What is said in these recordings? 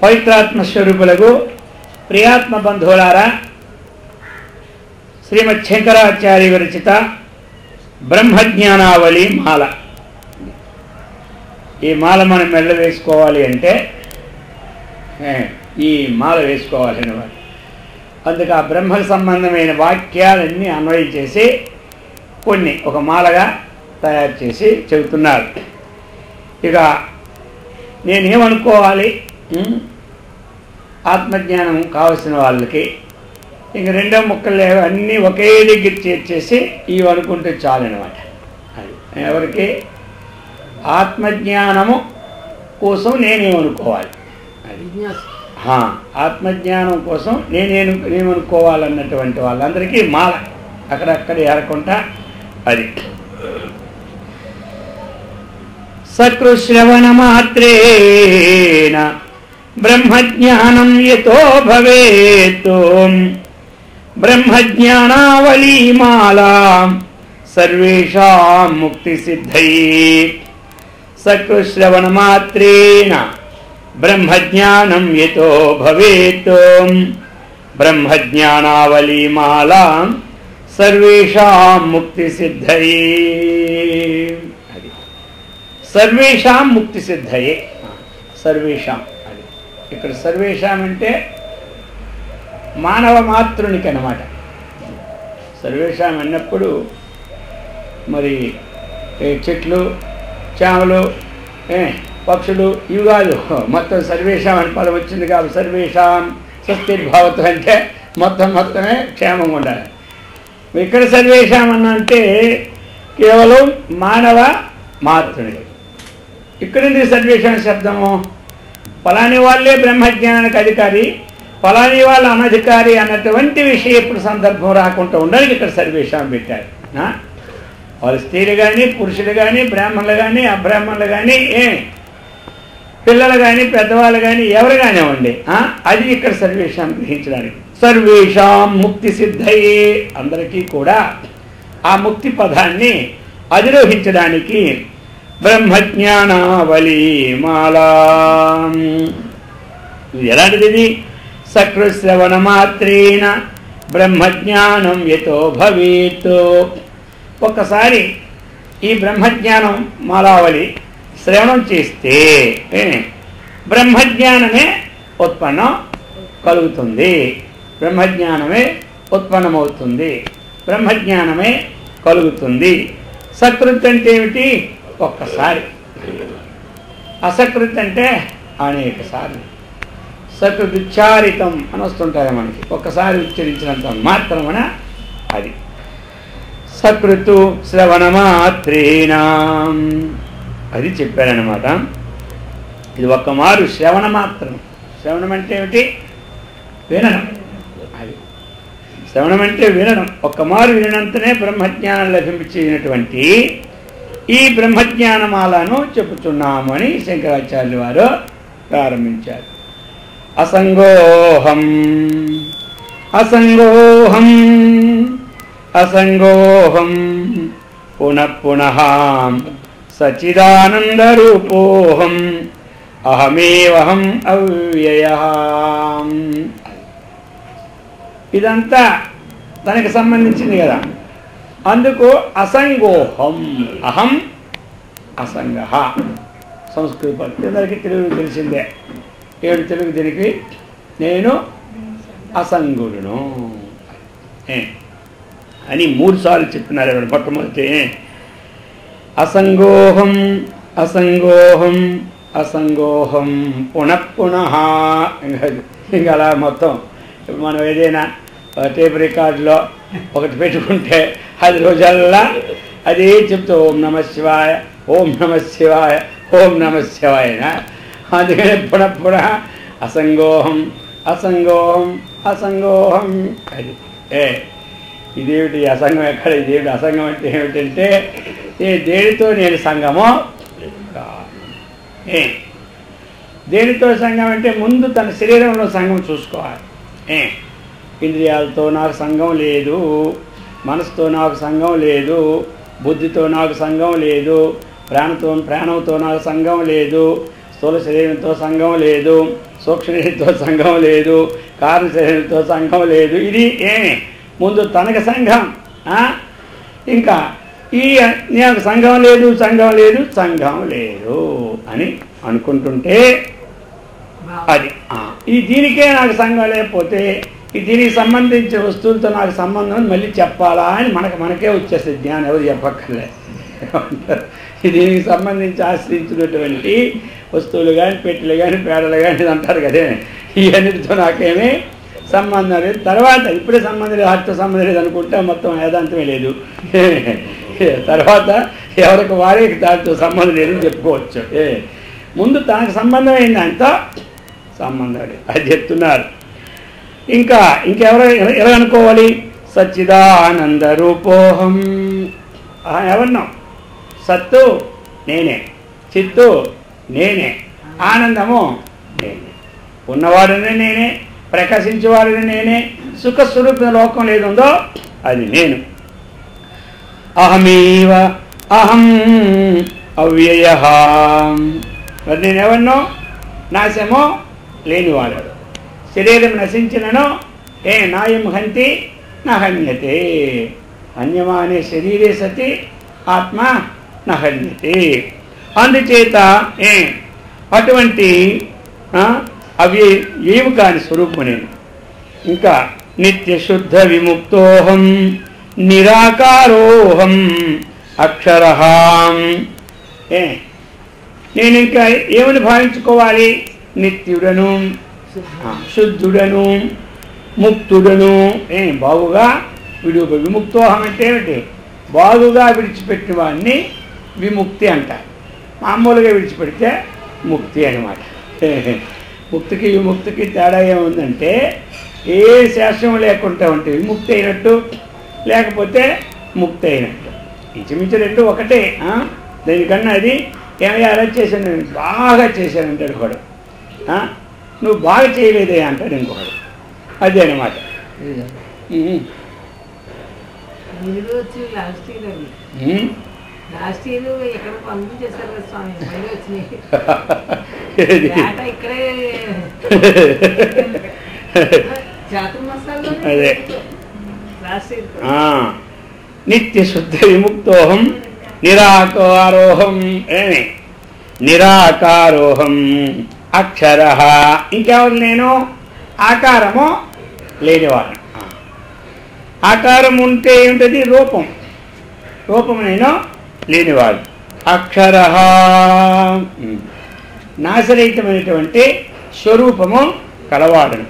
పవిత్రాత్మ స్వరూపులకు ప్రియాత్మ బంధువులారా, శ్రీమద్ శంకరాచార్య విరచిత బ్రహ్మజ్ఞానావళి మాల. ఈ మాల మనం మెల్ల వేసుకోవాలి అంటే ఈ మాల వేసుకోవాలి అన్నమాట. అందుకు ఆ బ్రహ్మకు సంబంధమైన వాక్యాలన్నీ అన్వయం చేసి కొన్ని ఒక మాలగా తయారు చేసి చెబుతున్నారు. ఇక నేనేమనుకోవాలి, ఆత్మజ్ఞానం కావలసిన వాళ్ళకి ఇంక రెండో ముక్కలు అన్నీ ఒకే దగ్గర చేర్చేసి ఇవి అనుకుంటే చాలన్నమాట. అది ఎవరికి ఆత్మజ్ఞానము కోసం నేనేమనుకోవాలి, అది ఆత్మజ్ఞానం కోసం నేనేమనుకోవాలన్నటువంటి వాళ్ళందరికీ మాల అక్కడక్కడ ఏరకుండా అది. సకృశ్రవణ మాత్రేణ బ్రహ్మజ్ఞానం యతో భవేత్ బ్రహ్మజ్ఞానావళీ మాలా సర్వేషాం ముక్తి సిద్ధయే. సకృశ్రవణ మాత్రేణ బ్రహ్మజ్ఞానం యతో భవేత్ బ్రహ్మజ్ఞానావళీ మాలా సర్వేషాం ముక్తి సిద్ధయే. అది సర్వేషాం ముక్తి సిద్ధయే. సర్వేషాం అది ఇక్కడ సర్వేషాం అంటే మానవ మాతృనికి అన్నమాట. సర్వేషాం అన్నప్పుడు మరి చెట్లు, చేమలు, పక్షులు ఇవి కాదు, మొత్తం సర్వేషాం అని పదం వచ్చింది కాబట్టి సర్వేషాం స్వస్తిర్భవతు అంటే మొత్తమే క్షేమంగా ఉండాలి. ఇక్కడ సర్వేషాం అన్నంటే కేవలం మానవ మాతృని. ఇక్కడుంది సర్వేషాం శబ్దము. ఫలాని వాళ్ళే బ్రహ్మజ్ఞానానికి అధికారి, ఫలాని వాళ్ళు అనధికారి అన్నటువంటి విషయం ఎప్పుడు సందర్భం రాకుండా ఉండడానికి ఇక్కడ సర్వేషాం పెట్టారు. వాళ్ళు స్త్రీలు కానీ, పురుషులు కానీ, బ్రాహ్మణులు కానీ, అబ్రాహ్మణులు కానీ, పిల్లలు కానీ, పెద్దవాళ్ళు కానీ, ఎవరు కానివ్వండి, అది ఇక్కడ సర్వేషాం గ్రహించడానికి. సర్వేషాం ముక్తి సిద్ధయే, అందరికీ కూడా ఆ ముక్తి పదాన్ని అధిరోహించడానికి బ్రహ్మజ్ఞానావళీ మాలా. ఎలాంటిది? సకృశ్రవణ మాత్రేణ బ్రహ్మజ్ఞానం యతో భవేత్. ఒక్కసారి ఈ బ్రహ్మజ్ఞానం మాలావళి శ్రవణం చేస్తే బ్రహ్మజ్ఞానమే ఉత్పన్నం కలుగుతుంది, బ్రహ్మజ్ఞానమే ఉత్పన్నమవుతుంది, బ్రహ్మజ్ఞానమే కలుగుతుంది. సకృత్ అంటే ఏమిటి? ఒక్కసారి. అసకృత్ అంటే అనేక సార్లు. సకృతుచ్చారితం అని వస్తుంటాయి మనకి, ఒక్కసారి ఉచ్చరించినంత మాత్రమున అది. సకృతు శ్రవణ మాత్రేణ అది చెప్పారనమాట. ఇది ఒక్క మారు శ్రవణ మాత్రం. శ్రవణం అంటే ఏమిటి? వినడం. అది శ్రవణం అంటే వినడం. ఒక్క మారు వినంతనే బ్రహ్మజ్ఞానం లభించినటువంటి ఈ బ్రహ్మజ్ఞానమాలను చెప్పుచున్నాము అని శంకరాచార్యులు వారు ప్రారంభించారు. అసంగోహం అసంగోహం అసంగోహం పునః పునః సచ్చిదానందరూపోహం అహమేవహం అవ్యయః. ఇదంతా దానికి సంబంధించింది కదా. అందుకు అసంగోహం, అహం అసంగ. సంస్కృత పద్ధతి తెలుగు తెలిసిందే. ఏడు తెలుగు దీనికి నేను అసంగుడును అని 3 సార్లు చెప్పినారు. ఎవరు మొట్టమొదటి అసంగోహం అసంగోహం అసంగోహం పునః పునః. ఇంకా అలా మొత్తం మనం ఏదైనా టేప్ రికార్డులో ఒకటి పెట్టుకుంటే అది రోజల్లా అదే చెప్తూ ఓం నమ శివాయ, ఓం నమ శివాయ, ఓం నమ శివాయ. అందుకనే పునః పునః అసంగోహం అసంగోహం అసంగోహం. అది ఇదేమిటి అసంగం? ఎక్కడ ఇదేమిటి అసంగం అంటే ఏమిటంటే దేనితో నేను సంగమో దేనితో సంఘం అంటే ముందు తన శరీరంలో సంఘం చూసుకోవాలి. ఇంద్రియాలతో నాకు సంఘం లేదు, మనసుతో నాకు సంఘం లేదు, బుద్ధితో నాకు సంఘం లేదు, ప్రాణంతో నాకు సంఘం లేదు, స్థూల శరీరంతో సంఘం లేదు, సూక్ష్మ శరీరంతో సంఘం లేదు, కారణ శరీరంతో సంఘం లేదు. ఇది ఏమి ముందు తనకు సంఘం, ఇంకా ఈ నాకు సంఘం లేదు సంఘం లేదు అని అనుకుంటుంటే అది ఈ దీనికే నాకు సంఘం లేకపోతే దీనికి సంబంధించిన వస్తువులతో నాకు సంబంధం మళ్ళీ చెప్పాలా అని మనకే వచ్చేస్తుంది జ్ఞానం, ఎవరు చెప్పక్కర్లేదు. దీనికి సంబంధించి ఆశ్రయించినటువంటి వస్తువులు కానీ పెట్టెలు కానీ పేడలు కానీ అంటారు కదే, ఇవన్నిటితో నాకేమీ సంబంధం లేదు. తర్వాత ఇప్పుడే సంబంధం లేదు, వాటితో సంబంధం లేదు అనుకుంటే మొత్తం వేదాంతమే లేదు. తర్వాత ఎవరికి వారికి దానితో సంబంధం లేదని చెప్పుకోవచ్చు. ముందు తనకు సంబంధం ఏంటంటే సంబంధం లేదు అది చెప్తున్నారు. ఇంకెవరు ఎలా అనుకోవాలి? సచ్చిదానంద రూపోహం. ఎవరినో సత్తు నేనే, చిత్తు నేనే, ఆనందము నేనే, ఉన్నవాడిని నేనే, ప్రకాశించేవాడిని నేనే, సుఖస్వరూప లోకం లేదుందో అది నేను. అహమేవ అహం అవ్యయ. మరి నేనెవరినో నాశమో లేనివాడు. శరీరం నశించినను నాయం హంతి నహన్యతే. హన్యమానే శరీరే సతి ఆత్మ నహన్యతే. అందుచేత అటువంటి అవి ఏమి కాని స్వరూపము నేను. ఇంకా నిత్య శుద్ధ విముక్తోహం నిరాకారోహం అక్షరహాం. నేను ఇంకా ఏమని భావించుకోవాలి? నిత్యుడను, శుద్ధుడను, ముక్తుడను. బాగుగా విముక్తోహం అంటే ఏమిటి? బాగుగా విడిచిపెట్టిన వాడిని విముక్తి అంటారు. మామూలుగా విడిచిపెడితే ముక్తి అన్నమాట. ముక్తికి విముక్తికి తేడా ఏముందంటే ఏ శాస్త్రం లేకుండా ఉంటే విముక్తి అయినట్టు, లేకపోతే ముక్తి అయినట్టు. ఇంచుమించు రెండు ఒకటే. దానికన్నా అది ఏమయ్యా అలా చేశాను, బాగా చేశానంటాడు ఒకడు. నువ్వు బాగా చేయలేదే అంటాడు ఇంకొకడు. అదే అనమాట. అదే నిత్య శుద్ధ విముక్తోహం నిరాకారోహం. నిరాకారోహం అక్షర. ఇంకెవరు నేను? ఆకారము లేనివాడు. ఆకారం ఉంటే ఏమిటది? రూపం. రూపము నేను లేనివాడు. అక్షర నాశరహితమైనటువంటి స్వరూపము కలవాడను.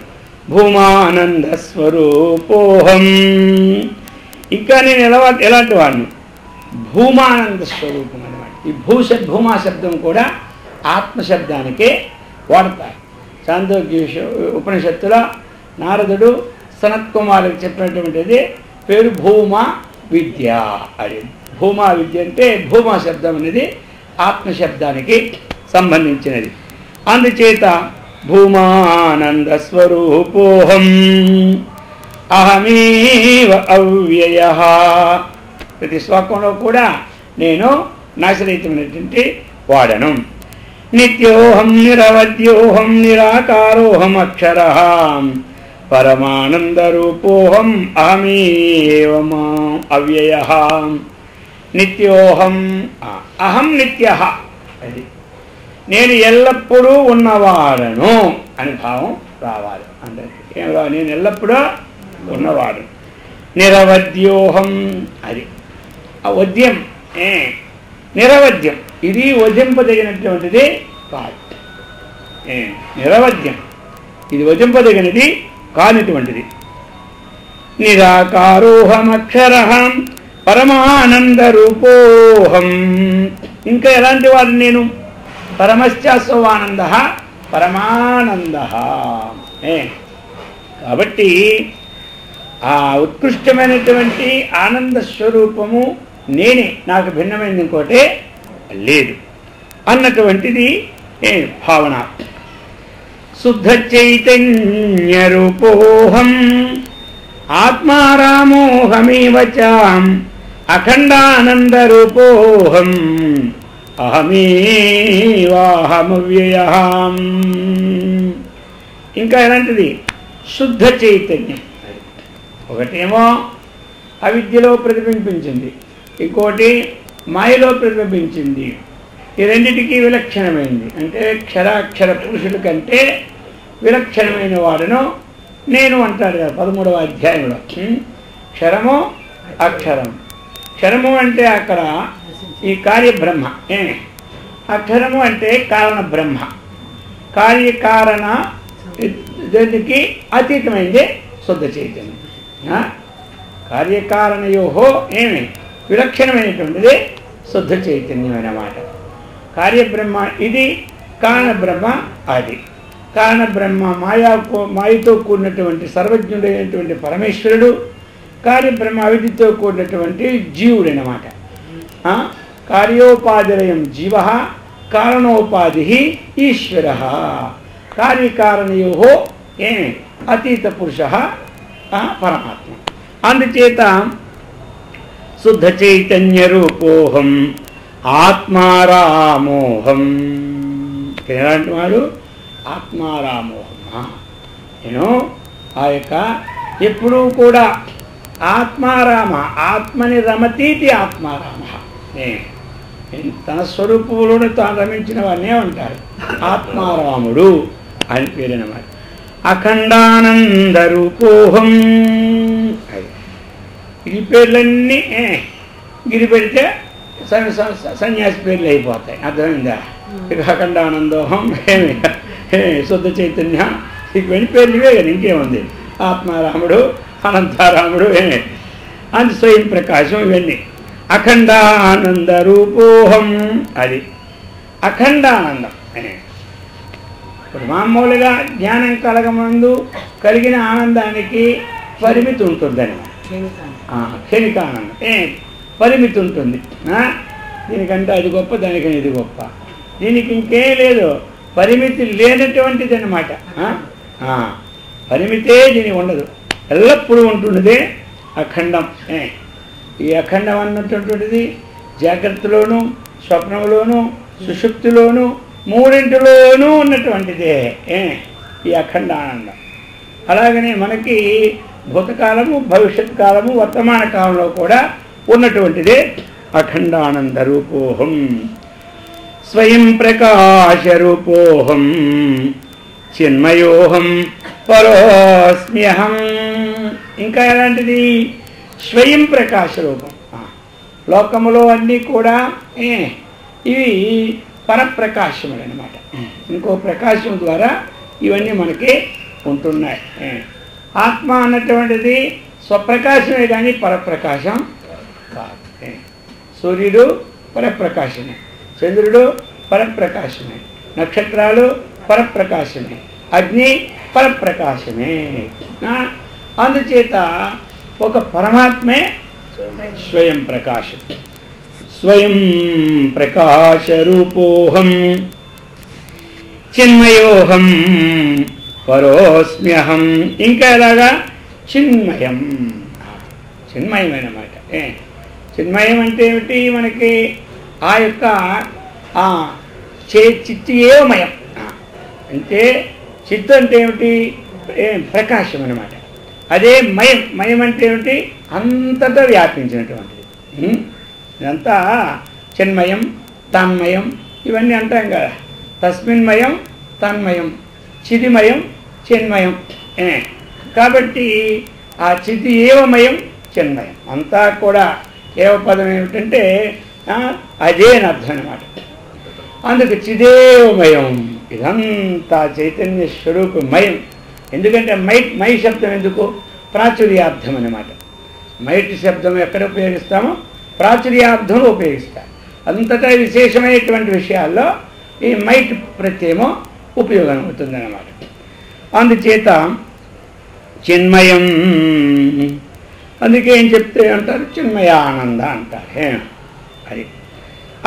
భూమానంద స్వరూపోహం. ఇంకా నేను ఎలాంటి వాడిని? భూమానంద స్వరూపం అన్నమాట. ఈ భూమా శబ్దం కూడా ఆత్మశబ్దానికే వాడతారు. చాందోగ్య ఉపనిషత్తులో నారదుడు సనత్ కుమారుడికి చెప్పినటువంటిది పేరు భూమా విద్య. అది భూమా విద్య అంటే భూమా శబ్దం అనేది ఆత్మశబ్దానికి సంబంధించినది. అందుచేత భూమానంద స్వరూపోహం అహమేవ అవ్యయ. ప్రతి శ్లోకంలో కూడా నేను నాశరహితమైనటువంటి వాడను. నిత్యోహం నిరవధ్యోహం నిరాకారోహం అక్షర పరమానందరూపోహం అహమేవ అవ్యయ. నిత్యోహం అహం నిత్య. అది నేను ఎల్లప్పుడూ ఉన్నవాడను అని భావం రావాలి అందరికీ. నేను ఎల్లప్పుడూ ఉన్నవాడు. నిరవధ్యోహం. అది ఆ వద్యం నిరవధ్యం. ఇది వధింపదగినటువంటిది కాదు. నిరవధ్యం ఇది వధింపదగినది కానిటువంటిది. నిరాకారోహమక్షరహం పరమానంద రూపోహం. ఇంకా ఎలాంటి వాడు నేను? పరమశ్చాస్వానంద పరమానంద. కాబట్టి ఆ ఉత్కృష్టమైనటువంటి ఆనంద స్వరూపము నేనే, నాకు భిన్నమైనది ఇంకోటే లేదు అన్నటువంటిది భావన. శుద్ధ చైతన్య రూపోహం ఆత్మారామోహమేవ చాం అఖండానంద రూపోహం అహమేవాహమవ్యయం. ఇంకా ఎలాంటిది శుద్ధ చైతన్యం. ఒకటేమో అవిద్యలో ప్రతిబింబించింది, ఇంకోటి మాయలో ప్రతిబింబించింది. ఈ రెండిటికి విలక్షణమైంది. అంటే క్షరాక్షర పురుషుల కంటే విలక్షణమైన వాడును నేను అంటాడు కదా 13వ అధ్యాయంలో. క్షరము అక్షరం. క్షరము అంటే అక్కడ ఈ కార్యబ్రహ్మ, అక్షరము అంటే కారణ బ్రహ్మ. కార్యకారణ దీనికి అతీతమైంది శుద్ధ చైతన్యం. కార్యకారణయోహో విలక్షణమైనటువంటిది శుద్ధ చైతన్యం అన్నమాట. కార్యబ్రహ్మ ఇది, కారణబ్రహ్మ అది. కారణబ్రహ్మ మాయతో కూడినటువంటి సర్వజ్ఞుడైనటువంటి పరమేశ్వరుడు, కార్యబ్రహ్మ అవిద్యతో కూడినటువంటి జీవుడు అన్నమాట. కార్యోపాధిరయం జీవ, కారణోపాధి ఈశ్వర. కార్యకారణయో అతీత పురుష పరమాత్మ. అందుచేత శుద్ధ చైతన్య రూపోహం ఆత్మారామోహం. ఎలాంటి వాడు? ఆత్మారామోహం. నేను ఆ యొక్క ఎప్పుడూ కూడా ఆత్మారామ, ఆత్మని రమతీతి ఆత్మారామ. తన స్వరూపంలోనే తాను రమించిన వాడినే అంటారు ఆత్మారాముడు అని పేరునమాట. అఖండానంద రూపోహం. ఈ పేర్లన్నీ గిరి పెడితే సన్యాసి పేర్లు అయిపోతాయి. అర్థమైందా? ఇక అఖండానందోహం, శుద్ధ చైతన్య, ఇవన్నీ పేర్లు ఇవే కదా, ఇంకేముంది? ఆత్మారాముడు, అనంతారాముడు, అంత స్వయం ప్రకాశం, ఇవన్నీ అఖండానంద రూపోహం. అది అఖండానందం. ఇప్పుడు మామూలుగా జ్ఞానం కలగమందు కలిగిన ఆనందానికి పరిమితి ఉంటుందని, క్షణికానందం పరిమితి ఉంటుంది. దీనికంటే అది గొప్ప, దానికంటే ఇది గొప్ప, దీనికి ఇంకేం లేదు, పరిమితి లేనటువంటిది అన్నమాట. పరిమితే దీనికి ఉండదు, ఎల్లప్పుడూ ఉంటున్నదే అఖండం. ఈ అఖండం అన్నటువంటిది జాగ్రత్తలోను, స్వప్నంలోను, సుషుప్తిలోను, మూడింటిలోనూ ఉన్నటువంటిదే ఈ అఖండ ఆనందం. అలాగనే మనకి భూతకాలము, భవిష్యత్ కాలము, వర్తమాన కాలంలో కూడా ఉన్నటువంటిదే అఖండానంద రూపోహం. స్వయం ప్రకాశ రూపోహం చిన్మయోహం పరోస్మ్యహం. ఇంకా ఎలాంటిది? స్వయం ప్రకాశ రూపం. లోకములో అన్నీ కూడా ఇవి పరప్రకాశములు అన్నమాట. ఇంకో ప్రకాశం ద్వారా ఇవన్నీ మనకి ఉంటున్నాయి. ఆత్మ అన్నటువంటిది స్వప్రకాశమే కానీ పరప్రకాశం కాదు. సూర్యుడు పరప్రకాశమే, చంద్రుడు పరప్రకాశమే, నక్షత్రాలు పరప్రకాశమే, అగ్ని పరప్రకాశమే. అందుచేత ఒక పరమాత్మే స్వయం ప్రకాశం. స్వయం ప్రకాశ రూపోహం చిన్మయోహం పరోస్మ్యహం. ఇంకా ఎలాగా? చిన్మయం. చిన్మయమైనమాట. చిన్మయం అంటే ఏమిటి? మనకి ఆ యొక్క చిత్తు ఏవమయం. అంటే చిత్తు అంటే ఏమిటి? ప్రకాశం అన్నమాట. అదే మయం. మయం అంటే ఏమిటి? అంతటా వ్యాపించినటువంటిది. ఇదంతా చిన్మయం, తన్మయం ఇవన్నీ అంటాం కదా. తస్మిన్మయం, తన్మయం, చిదిమయం, చిన్మయం. కాబట్టి ఆ చితి ఏవమయం, చిన్మయం అంతా కూడా ఏవపదం ఏమిటంటే అదే అని అర్థం అన్నమాట. అందుకు చిదేవమయం, ఇదంతా చైతన్య స్వరూపమయం. ఎందుకంటే మై శబ్దం ఎందుకు? ప్రాచుర్యార్థం అన్నమాట. మైట్ శబ్దం ఎక్కడ ఉపయోగిస్తామో ప్రాచుర్యార్థంలో ఉపయోగిస్తాం. అంతటా విశేషమైనటువంటి విషయాల్లో ఈ మైట్ ప్రత్యయమో ఉపయోగం అవుతుందన్నమాట. అందుచేత చిన్మయం. అందుకే ఏం చెప్తే అంటారు? చిన్మయానంద అంటారు. అది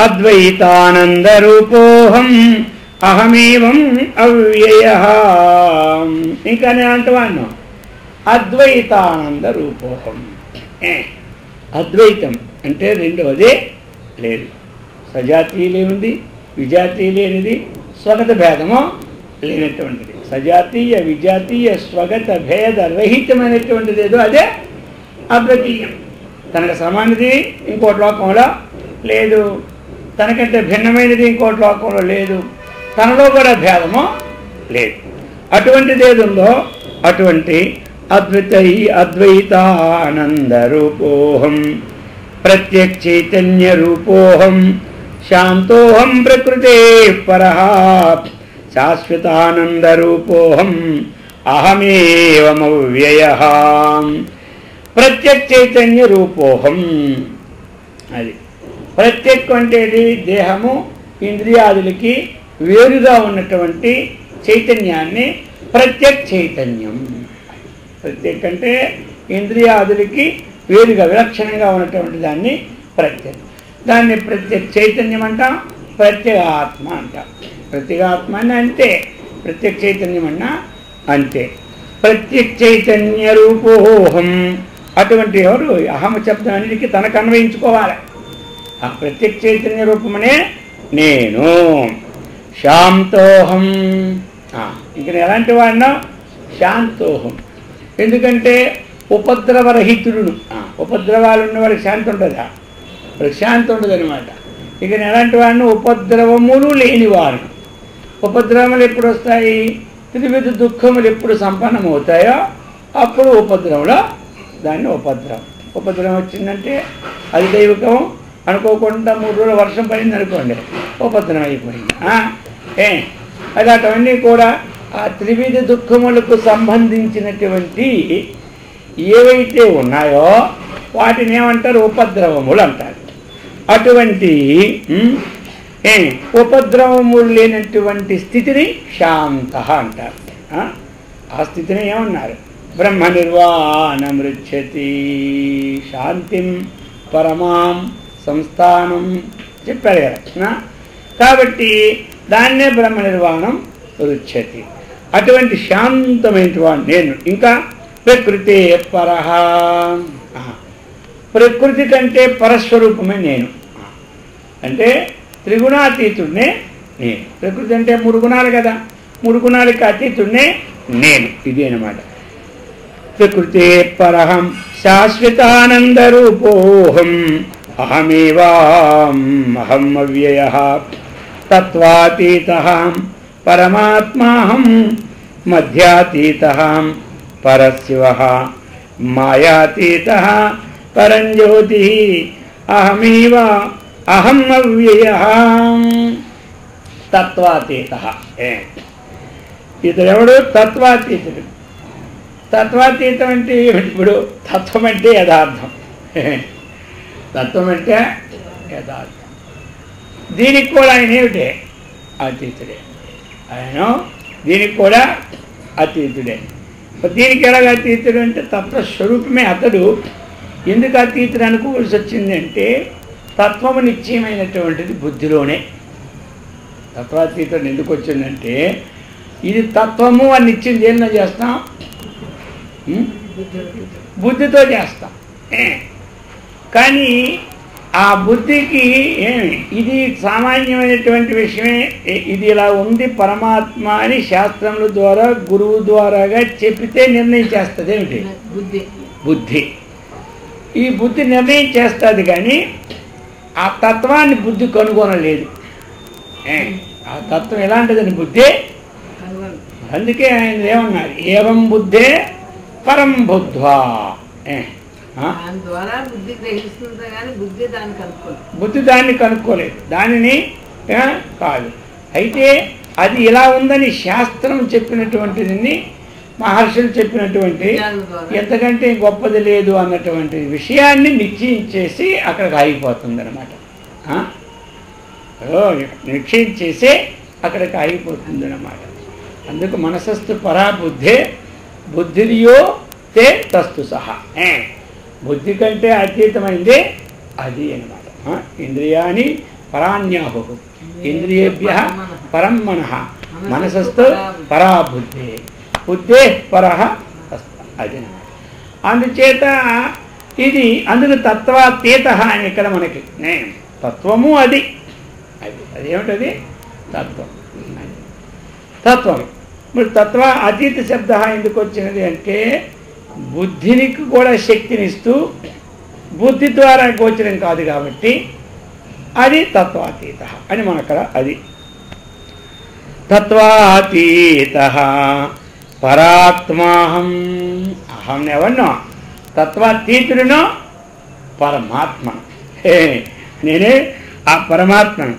అద్వైతానంద రూపోహం అహమేవం అవ్యయ. ఇంకా నేను అంటున్నాను అద్వైతానంద రూపోహం. అద్వైతం అంటే రెండవదే లేదు. సజాతీయులేనిది, విజాతీయులేనిది, స్వగత భేదమో లేనటువంటిది. సజాతీయ విజాతీయ స్వగత భేద రహితమైనటువంటిది ఏదో అదే అద్వితీయం. తనకు సమానది ఇంకోటి లోకంలో లేదు, తనకంటే భిన్నమైనది ఇంకోటి లోకంలో లేదు, తనలో కూడా భేదము లేదు. అటువంటిది ఏది ఉందో అటువంటి అద్వైతానంద రూపోహం ప్రత్యక్ చైతన్య రూపోహం శాంతోహం ప్రకృతే పరః శాశ్వతానంద రూపోహం అహమేవమవ్యయః. ప్రత్యక్ చైతన్య రూపోహం, అది ప్రత్యక్ అంటే దేహము ఇంద్రియాదులకి వేరుగా ఉన్నటువంటి చైతన్యాన్ని ప్రత్యక్ చైతన్యం. ప్రత్యక్ అంటే ఇంద్రియాదులకి వేరుగా విలక్షణంగా ఉన్నటువంటి దాన్ని ప్రత్యక్. దాన్ని ప్రత్యక్ చైతన్యం అంటాం, ప్రత్యేగాత్మ అంటాం. ప్రత్యేగాత్మ అని అంతే, ప్రత్యక్ చైతన్యం అన్నా అంతే. ప్రత్యక్ చైతన్య రూపోహం, అటువంటి ఎవరు అహం శబ్దం అన్నిటికీ తనకు అన్వయించుకోవాలి. ఆ ప్రత్యక్ చైతన్య రూపమనే నేను. శాంతోహం, ఇంక ఎలాంటి వాడినా శాంతోహం. ఎందుకంటే ఉపద్రవరహితుడును. ఉపద్రవాలు ఉన్నవాడికి శాంతి ఉంటుందా? వాళ్ళకి శాంతి ఉండదు అనమాట. ఇక ఎలాంటి వాడిని ఉపద్రవములు లేనివాడు. ఉపద్రవములు ఎప్పుడు వస్తాయి? త్రివిధ దుఃఖములు ఎప్పుడు సంపన్నమవుతాయో అప్పుడు ఉపద్రవంలో దాన్ని ఉపద్రవం. ఉపద్రవం వచ్చిందంటే అది దైవికం అనుకోకుండా 3 రోజులు వర్షం పడింది అనుకోండి, ఉపద్రవం అయిపోయింది. అలాంటివన్నీ కూడా ఆ త్రివిధ దుఃఖములకు సంబంధించినటువంటి ఏవైతే ఉన్నాయో వాటిని ఏమంటారు? ఉపద్రవములు అంటారు. అటువంటి ఉపద్రవములు లేనటువంటి స్థితిని శాంత అంటారు. ఆ స్థితిని ఏమన్నారు? బ్రహ్మ నిర్వాణమృచ్చతి శాంతిం పరమాం సంస్థానం చెప్పారు కదా. కాబట్టి దాన్నే బ్రహ్మ నిర్వాణం రుచ్యతి. అటువంటి శాంతమైనటువంటి నేను. ఇంకా ప్రకృతి పరః, ప్రకృతి కంటే పరస్వరూపమే నేను. అంటే త్రిగుణాతీతుడినే నేను. ప్రకృతి అంటే 3 గుణాలు కదా, 3 గుణాలకి అతీతుడినే నేను. ఇది అనమాట. ప్రకృతే పరహం శాశ్వతానంద రూపోహం అహమేవాహం అవ్యయః తత్వాతీతః పరమాత్మాహం మధ్యాతీతః పరశివః మాయాతీతః పరంజ్యోతిః అహమేవ అహం అవ్యయః. తత్వాతీతః, ఇతడెవడు? తత్వాతీతుడు. తత్వాతీతం అంటే ఇప్పుడు తత్వం అంటే యథార్థం. తత్వం అంటే యథార్థం. దీనికి కూడా ఆయన ఏమిటే? అతీతుడే. ఆయన దీనికి కూడా అతీతుడే. దీనికి ఎలాగ అతీతుడు అంటే తత్వస్వరూపమే అతడు. ఎందుకు అతీతుడు అనుకోవాల్సి వచ్చింది అంటే తత్వము నిశ్చయమైనటువంటిది బుద్ధిలోనే. తత్వాతీతుడు ఎందుకు వచ్చిందంటే ఇది తత్వము అని నిశ్చయం దేనిలో చేస్తాం? బుద్ధితో చేస్తాం. కానీ ఆ బుద్ధికి ఏమి ఇది సామాన్యమైనటువంటి విషయమే. ఇది ఇలా ఉంది పరమాత్మ అని శాస్త్రముల ద్వారా గురువు ద్వారాగా చెప్పితే నిర్ణయం చేస్తుంది. ఏమిటి? బుద్ధి. ఈ బుద్ధి నిర్ణయం చేస్తుంది కానీ ఆ తత్వాన్ని బుద్ధి కనుగొనలేదు. ఆ తత్వం ఎలాంటిదని బుద్ధి. అందుకే ఆయన ఏమన్నారు? ఏవం బుద్ధే పరం బుద్ధ్వా. బుద్ధి దాన్ని కనుక్కోలేదు, దానిని కాదు. అయితే అది ఇలా ఉందని శాస్త్రం చెప్పినటువంటిది, మహర్షులు చెప్పినటువంటి ఎంతకంటే గొప్పది లేదు అన్నటువంటి విషయాన్ని నిశ్చయించేసి అక్కడికి ఆగిపోతుంది అనమాట. నిశ్చయించేసి అక్కడికి ఆగిపోతుంది అన్నమాట. అందుకు మనసస్తు పరా బుద్ధే బుద్ధిరియో తే తస్తు సహా. బుద్ధి కంటే అతీతమైంది అది అనమాట. ఇంద్రియాని పరాణ్యాహు ఇంద్రియేభ్య పరం మనః మనసస్తు పరా బుద్ధి బుద్ధే పరః అది. అందుచేత ఇది అందుకు తత్వాతీత అని ఇక్కడ మనకి తత్వము అది. అదేమిటది? తత్వం. తత్వం మరి తత్వ అతీత శబ్ద ఎందుకు వచ్చినది అంటే బుద్ధినికి కూడా శక్తినిస్తూ బుద్ధి ద్వారా గోచరం కాదు కాబట్టి అది తత్వాతీత అని మనక్కడ అది తత్వాతీత పరాత్మాహం అహం ఎవరినో తత్వాతీతుడినో పరమాత్మ నేనే ఆ పరమాత్మను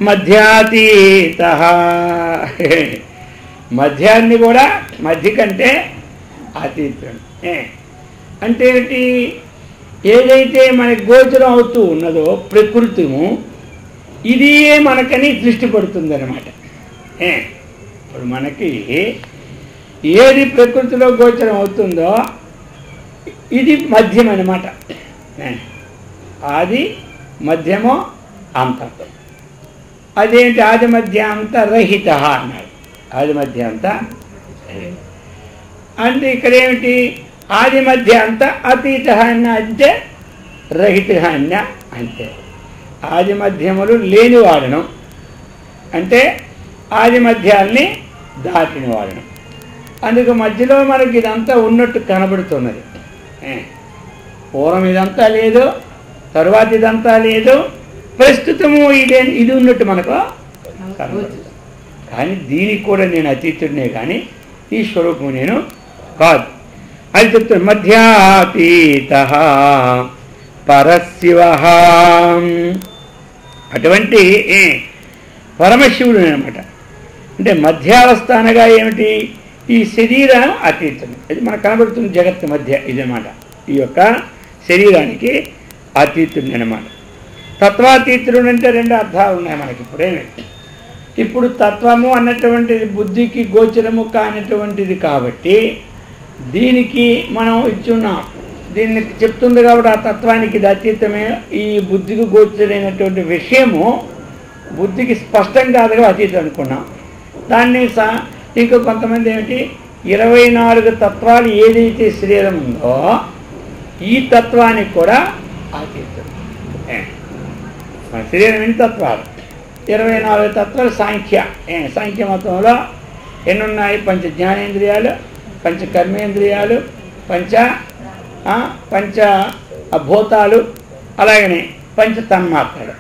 మధ్యాతీత మధ్యాన్ని కూడా మధ్య కంటే అతీతుడు అంటే ఏమిటి ఏదైతే మనకి గోచరం అవుతూ ఉన్నదో ప్రకృతిము ఇది మనకని దృష్టి పడుతుంది అన్నమాట ఇప్పుడు మనకి ఏది ప్రకృతిలో గోచరం అవుతుందో ఇది మధ్యం అన్నమాట ఆది మధ్యమో అంతం అదేంటి ఆది మధ్య అంత రహిత అన్నాడు ఆది మధ్య అంత అంటే ఇక్కడ ఏమిటి ఆది మధ్య అంత అతీత అన్న అంటే రహిత అన్న అంతే ఆది మధ్యములు లేనివాడను అంటే ఆది మధ్యాల్ని దాటిన వాడను అందుకు మధ్యలో మనకి ఇదంతా ఉన్నట్టు కనబడుతున్నది పూర్వం ఇదంతా లేదు తరువాత ఇదంతా లేదు ప్రస్తుతము ఇది ఉన్నట్టు మనకు కనబడుతుంది కానీ దీనికి కూడా నేను అతీతుడినే కానీ ఈ స్వరూపము నేను కాదు అది చెప్తాను మధ్యాతీత పరశివ అటువంటి పరమశివుడు అనమాట అంటే మధ్యావస్థ అనగా ఏమిటి ఈ శరీరం అతీతం అది మనకు కనబడుతుంది జగత్తు మధ్య ఇదన్నమాట ఈ యొక్క శరీరానికి అతీతుడు అనమాట తత్వాతీతుడు అంటే రెండు అర్థాలు ఉన్నాయి మనకి ఇప్పుడేమి ఇప్పుడు తత్వము అన్నటువంటిది బుద్ధికి గోచరము కానటువంటిది కాబట్టి దీనికి మనం ఇచ్చున్నాం దీన్ని చెప్తుంది కాబట్టి ఆ తత్వానికి ఇది అతీతమే ఈ బుద్ధికి గోచరైనటువంటి విషయము బుద్ధికి స్పష్టం కాదుగా అతీతం అనుకున్నాం దాన్ని ఇంకా కొంతమంది ఏమిటి 24 తత్వాలు ఏదైతే శరీరం ఉందో ఈ తత్వానికి కూడా అతీతం మన శరీరం ఎన్ని తత్వాలు 24 తత్వాలు సాంఖ్య మతంలో ఎన్నున్నాయి పంచ జ్ఞానేంద్రియాలు పంచ కర్మేంద్రియాలు పంచ భూతాలు అలాగనే పంచ తన్మాత్రలు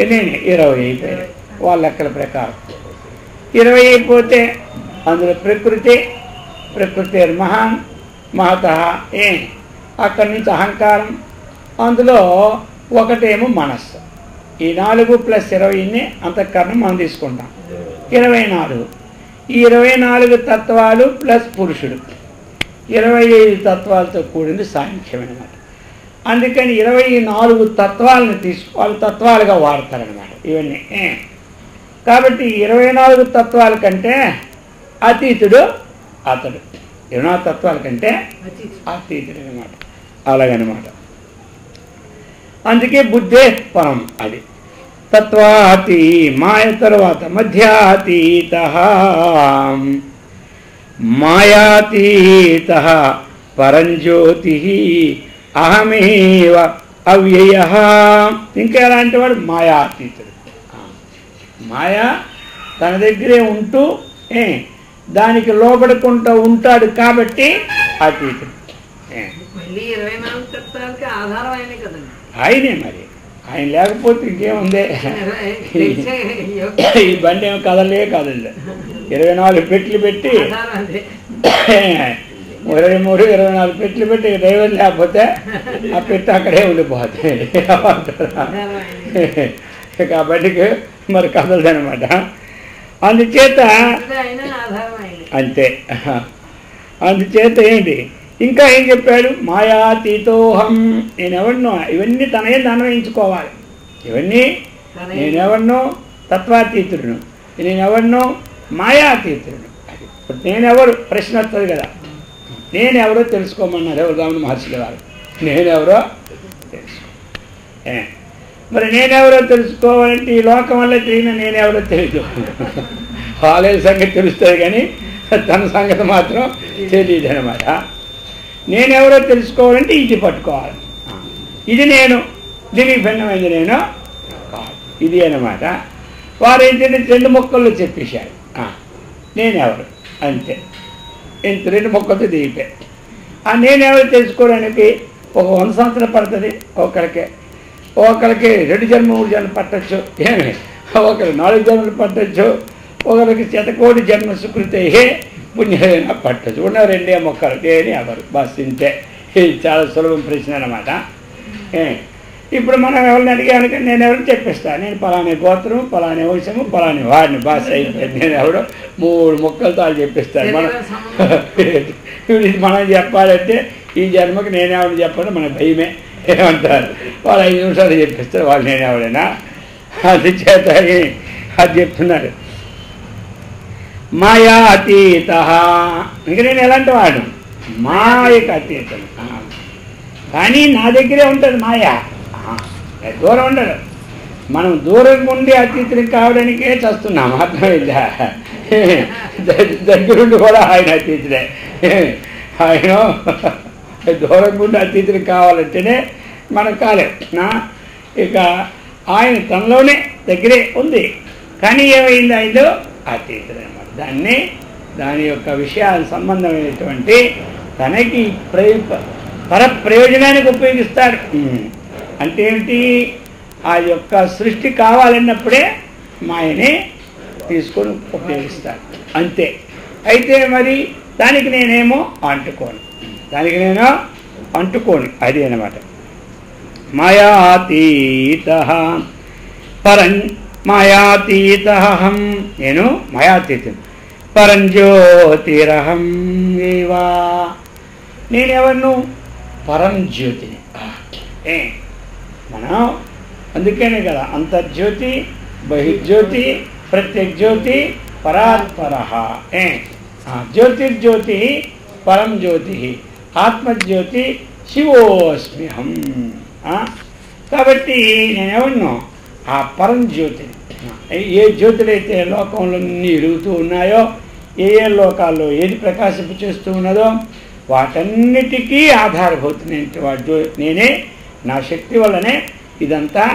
ఎన్ని 20 అయిపోయాయి వాళ్ళ లెక్కల ప్రకారం 20 అయిపోతే అందులో ప్రకృతి మహాన్ మహత అక్కడి నుంచి అహంకారం అందులో ఒకటేమో మనస్సు ఈ 4 + 20 అంతఃకరణం మనం తీసుకుంటాం 24 ఈ 24 తత్వాలు ప్లస్ పురుషుడు 25 తత్వాలతో కూడింది సాంఖ్యం అన్నమాట అందుకని 24 తత్వాలను వాళ్ళు తత్వాలుగా వాడతారనమాట ఇవన్నీ కాబట్టి 24 తత్వాల కంటే అతీతుడు అతడు 24 తత్వాల కంటే అతీతుడు అనమాట అలాగనమాట అందుకే బుద్ధే పరం అది తత్వాతి మాయ తర్వాత మధ్యాతీత మాయాతీత పరంజ్యోతి అహమేవ అవ్యయ ఇంకా ఎలాంటి వాడు మాయాతీతుడు మాయా తన దగ్గరే ఉంటూ దానికి లోబడుకుంటూ ఉంటాడు కాబట్టి అతీతుడు ఆయనే మరి ఆయన లేకపోతే ఇంకేముందే ఈ బండి ఏమి కదలే కదలే 24 పెట్లు పెట్టి 23 24 పెట్లు పెట్టి డ్రైవర్ లేకపోతే ఆ పెట్టి అక్కడే ఉండిపోతాయి ఇక ఆ బండికి మరి కదలదనమాట అందుచేత అంతే అందుచేత ఏంటి ఇంకా ఏం చెప్పాడు మాయాతీతోహం నేనెవరినో ఇవన్నీ తనయే అన్వయించుకోవాలి ఇవన్నీ నేనెవరినో తత్వాతీతుడును నేనెవరినో మాయాతీతుడును అది ఇప్పుడు నేనెవరు ప్రశ్న వస్తుంది కదా నేనెవరో తెలుసుకోమన్నారు రామణ మహర్షుల వారు నేనెవరో తెలుసుకో మరి నేనెవరో తెలుసుకోవాలంటే ఈ లోకం వల్ల తిరిగిన నేనెవరో తెలియదు వాళ్ళ సంగతి తెలుస్తుంది కానీ తన సంగతి మాత్రం తెలియదు అనమాట నేనెవరో తెలుసుకోవాలంటే ఇది పట్టుకోవాలి ఇది నేను దీనికి భిన్నమైంది నేను కాదు ఇది అనమాట వారు ఏంటంటే 2 ముక్కల్లో చెప్పేశారు నేనెవరు అంతే. ఇంత 2 మొక్కలతో దిగిపోయి ఆ నేనెవరు తెలుసుకోవడానికి ఒక 100 సంవత్సరాలు పడుతుంది. ఒకరికి 2 జన్మ 3 జన్మలు పట్టచ్చు, ఏమి ఒకరికి 4 జన్మలు పట్టచ్చు, ఒకరికి 1,000,000,000 జన్మ సుకృతే పుణ్యమైనా పట్టచ్చు. ఉన్న 2 మొక్కలు నేను ఎవరు బస్ ఇంతే. ఇది చాలా సులభం ప్రశ్న అన్నమాట. ఇప్పుడు మనం ఎవరిని అడిగానుక నేను ఎవరిని చెప్పేస్తాను. నేను పలాని గోత్రం, పలాని వంశము, పలాని వాడిని బాస్ అయిపోయింది. నేను ఎవడో 3 మొక్కలతో వాళ్ళు చెప్పిస్తాను. మనం చెప్పాలంటే ఈ జన్మకి నేనేవాడిని చెప్పడం మన భయమే. ఏమంటారు వాళ్ళు 5 నిమిషాలు చెప్పిస్తారు వాళ్ళు నేనేవాడైనా. అందుచేత అది చెప్తున్నారు. మాయా అతీత. ఇంక నేను ఎలాంటి వాడు మాయకు అతీతం. కానీ నా దగ్గరే ఉంటుంది మాయా, దూరం ఉండదు. మనం దూరం ఉండి అతీతులు కావడానికే చేస్తున్నాం. అర్థమైందా? దగ్గరుండి కూడా ఆయన అతీతుడే. ఆయన దూరం ఉండి అతీతులు కావాలంటేనే మనం కాలేం. ఇక ఆయన తనలోనే దగ్గరే ఉంది, కానీ ఏమైంది ఆయనలో అతీతుడు అన్నమాట. దాని యొక్క విషయాల సంబంధమైనటువంటి తనకి ప్రయోజనానికి ఉపయోగిస్తాడు. అంటే ఏమిటి? ఆ యొక్క సృష్టి కావాలన్నప్పుడే మాయని తీసుకొని ఉపయోగిస్తాడు అంతే. అయితే మరి దానికి నేనేమో అంటుకోను, అది అన్నమాట. మాయాతీత మాయాతీతహం, నేను మాయాతీతం. పరంజ్యోతిరహం ఏవా, నేనెవరిను? పరంజ్యోతిని. మనం అందుకనే కదా అంతర్జ్యోతి, బహిర్జ్యోతి, ప్రత్యగ్జ్యోతి, పరాత్పర. జ్యోతిర్జ్యోతి పరం జ్యోతి, ఆత్మజ్యోతి శివోస్మ్యహం. కాబట్టి నేనెవరినో ఆ పరం జ్యోతిని. ఏ జ్యోతులైతే లోకంలో ఎలుగుతూ ఉన్నాయో, ఏ లోకాల్లో ఏది ప్రకాశింప చేస్తూ ఉన్నదో వాటన్నిటికీ ఆధారభూతమైనటువంటి వాడు నేనే. నా శక్తి వల్లనే ఇదంతా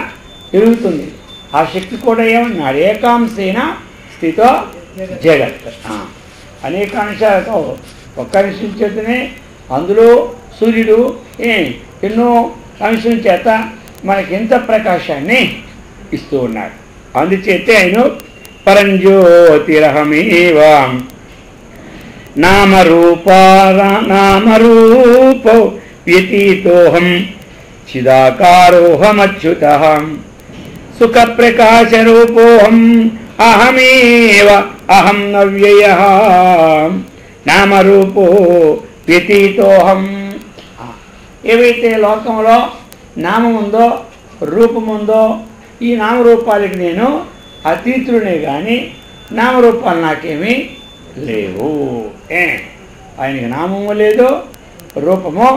పెరుగుతుంది. ఆ శక్తి కూడా ఏమన్నాడు? ఏకాంశేన స్థితో జగత్. అనేకాంశాలతో ఒక్క అంశం చేతనే అందులో సూర్యుడు ఎన్నో అంశం చేత మనకింత ప్రకాశాన్ని ఇస్తూ ఉన్నాడు. అందుచేతే ఆయన పరంజ్యోతిరహమేవ నామరూప వ్యతీతోహం చిదాకారోహమచ్యుతః సుఖ ప్రకాశరూపోహం అహమేవ అహం నవ్యయః నామరూపో వ్యతీతోహం. ఏవైతే లోకంలో నామముందో రూపముందో ఈ నామరూపాలకి నేను అతీతుడినే, కానీ నామరూపాలు నాకేమీ లేవు. ఆయనకి నామము లేదు, రూపము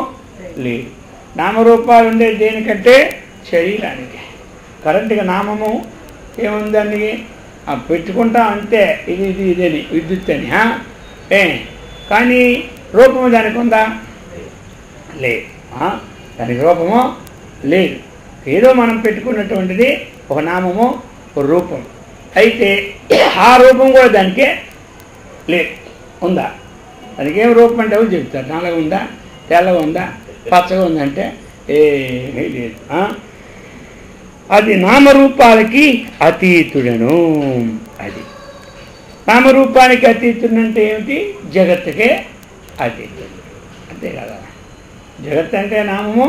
లేదు. నామరూపాలు ఉండేది దేనికంటే శరీరానికి. కరెంటుగా నామము ఏముందని పెట్టుకుంటా అంతే, ఇదని విద్యుత్ అని. కానీ రూపము దానికి ఉందా? లేదు. దానికి రూపము లేదు. ఏదో మనం పెట్టుకున్నటువంటిది ఒక నామము, ఒక రూపం. అయితే ఆ రూపం కూడా దానికే లేదు. ఉందా? దానికి ఏం రూపం అంటే ఎవరు చెప్తారు? నల్లగా ఉందా, తెల్లగా ఉందా, పచ్చగా ఉందంటే ఏమీ లేదు. అది నామరూపాలకి అతీతుడను. అది నామరూపానికి అతీతుడంటే ఏమిటి? జగత్తుకే అతీతుడు. అంతే కదా. జగత్ అంటే నామము,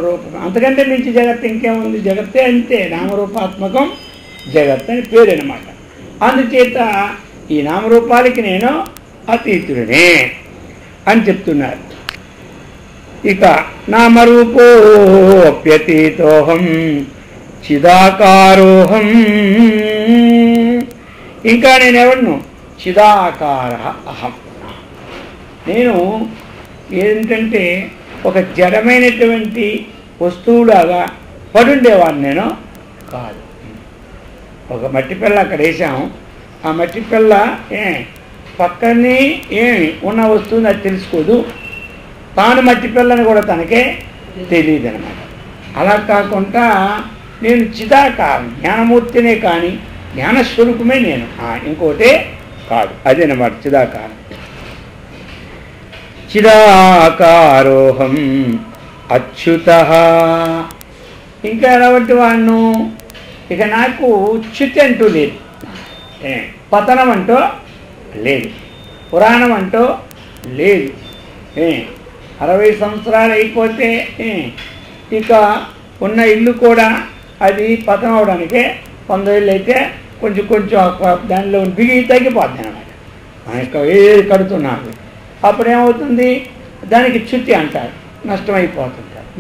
రూపం. అంతకంటే మించి జగత్తు ఇంకేముంది? జగత్తే అంతే. నామరూపాత్మకం జగత్ అని పేరు అన్నమాట. అందుచేత ఈ నామరూపాలకి నేను అతీతుడనే అని చెప్తున్నారు. ఇక నామరూపోప్యతీతోహం చిదాకారోహం. ఇంకా నేనెవడను? చిదాకార అహం. నేను ఏంటంటే ఒక జడమైనటువంటి వస్తువులాగా పడుండేవాడిని నేను కాదు. ఒక మట్టి పిల్ల అక్కడ వేసాము. ఆ మట్టి పిల్ల పక్కనే ఏమి ఉన్న వస్తువుని అది తెలుసుకోదు. తాను మట్టి పిల్లని కూడా తనకే తెలియదు అనమాట. అలా కాకుండా నేను చిదాకారం, జ్ఞానమూర్తినే, కానీ జ్ఞానస్వరూపమే నేను. ఇంకోటి కాదు. అదేనమాట చిదాకారం. చిదాకారోహం అచ్యుతః. ఇంకా ఎలాంటి వాడును, ఇక నాకు చ్యుతి అంటూ లేదు, పతనం అంటూ లేదు, పురాణం అంటూ లేదు. 60 సంవత్సరాలు అయిపోతే ఇక ఉన్న ఇల్లు కూడా అది పతనం అవడానికే 100 ఏళ్ళు అయితే కొంచెం కొంచెం దానిలో బిగి తగ్గిపోద్ది అన్నమాట. మనకు ఏది కడుతున్నాను అప్పుడేమవుతుంది, దానికి చ్యుతి అంటారు, నష్టమైపోతుంటారు.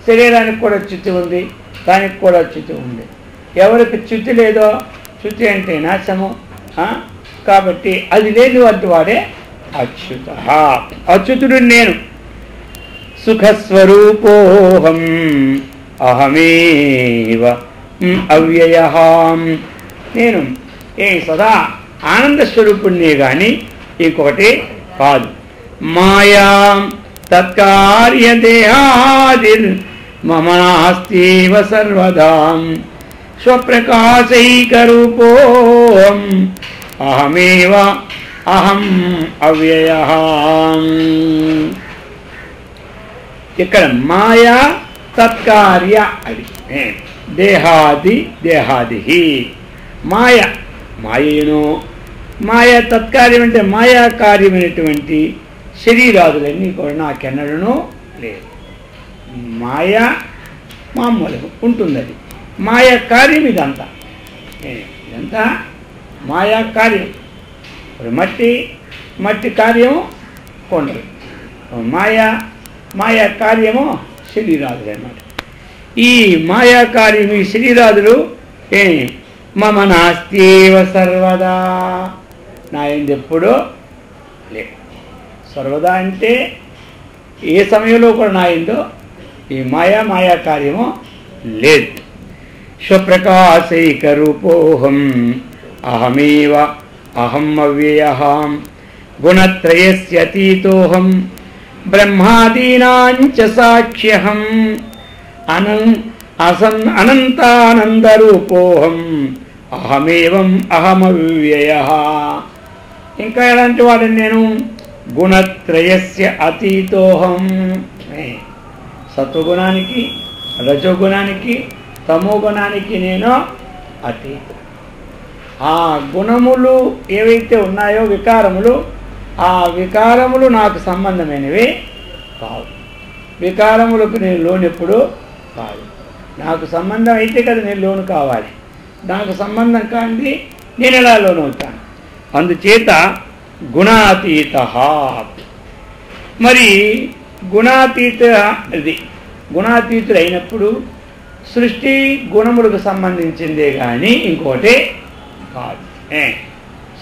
శరీరానికి కూడా చ్యుతి ఉంది, దానికి కూడా చ్యుతి ఉంది. ఎవరికి చ్యుతి లేదో, చ్యుతి అంటే నాశము, కాబట్టి అది లేని వంటి వాడే అచ్యుత. అచ్యుతుడు నేను. సుఖస్వరూపోహం అహమేవ అవ్యయః. నేను సదా ఆనంద స్వరూపుణ్ణే కానీ ఇంకొకటి కాదు. మాయా తత్కార్యదేహాదిర్ మమ నాస్తివ సర్వదా స్వప్రకాశైకరూపోహం అహమేవ అహం అవ్యయః. ఇక్కడ మాయా తత్కార్య అది దేహాది మాయను మాయా తత్కార్యం అంటే మాయా కార్యమైనటువంటి శరీరాదులన్నీ కూడా నాకెన్నడూ లేదు. మాయా మామూలుగా ఉంటుంది, అది మాయా కార్యం. ఇదంతా మాయా కార్యం. ఇప్పుడు మట్టి కార్యము కొండలు, మాయా కార్యము శరీరాదులు అన్నమాట. ఈ మాయా కార్యం, ఈ శరీరాదులు మమ నాస్తివ సర్వదా, నా ఎందు ఎప్పుడూ లేదు. సర్వదా అంటే ఏ సమయంలో కూడా నా ఎందు ఈ మాయా కార్యము లేదు. స్వప్రకాశైక రూపోహం అహమేవ అహం అవ్యయః. గుణత్రయస్య అతీతోహం బ్రహ్మాదీనాంచ సాక్ష్యహం. అనంతానందరూపోహం అహమేవం అహమవ్యయః. ఇంకా ఎలాంటి వాడిని నేను, గుణత్రయస్య అతీతోహం. సత్వగుణానికి, రజోగుణానికి, తమోగుణానికి నేను అతీతం. ఆ గుణములు ఏవైతే ఉన్నాయో వికారములు, ఆ వికారములు నాకు సంబంధమైనవి కావు. వికారములకు నేను లోను ఎప్పుడు కాదు. నాకు సంబంధం అయితే కదా నేను లోను కావాలి. నాకు సంబంధం కాంది నేను ఎలా లోను అవుతాను? అందుచేత గుణాతీత. మరి గుణాతీతుడు అయినప్పుడు సృష్టి గుణములకు సంబంధించిందే కానీ ఇంకోటి కాదు.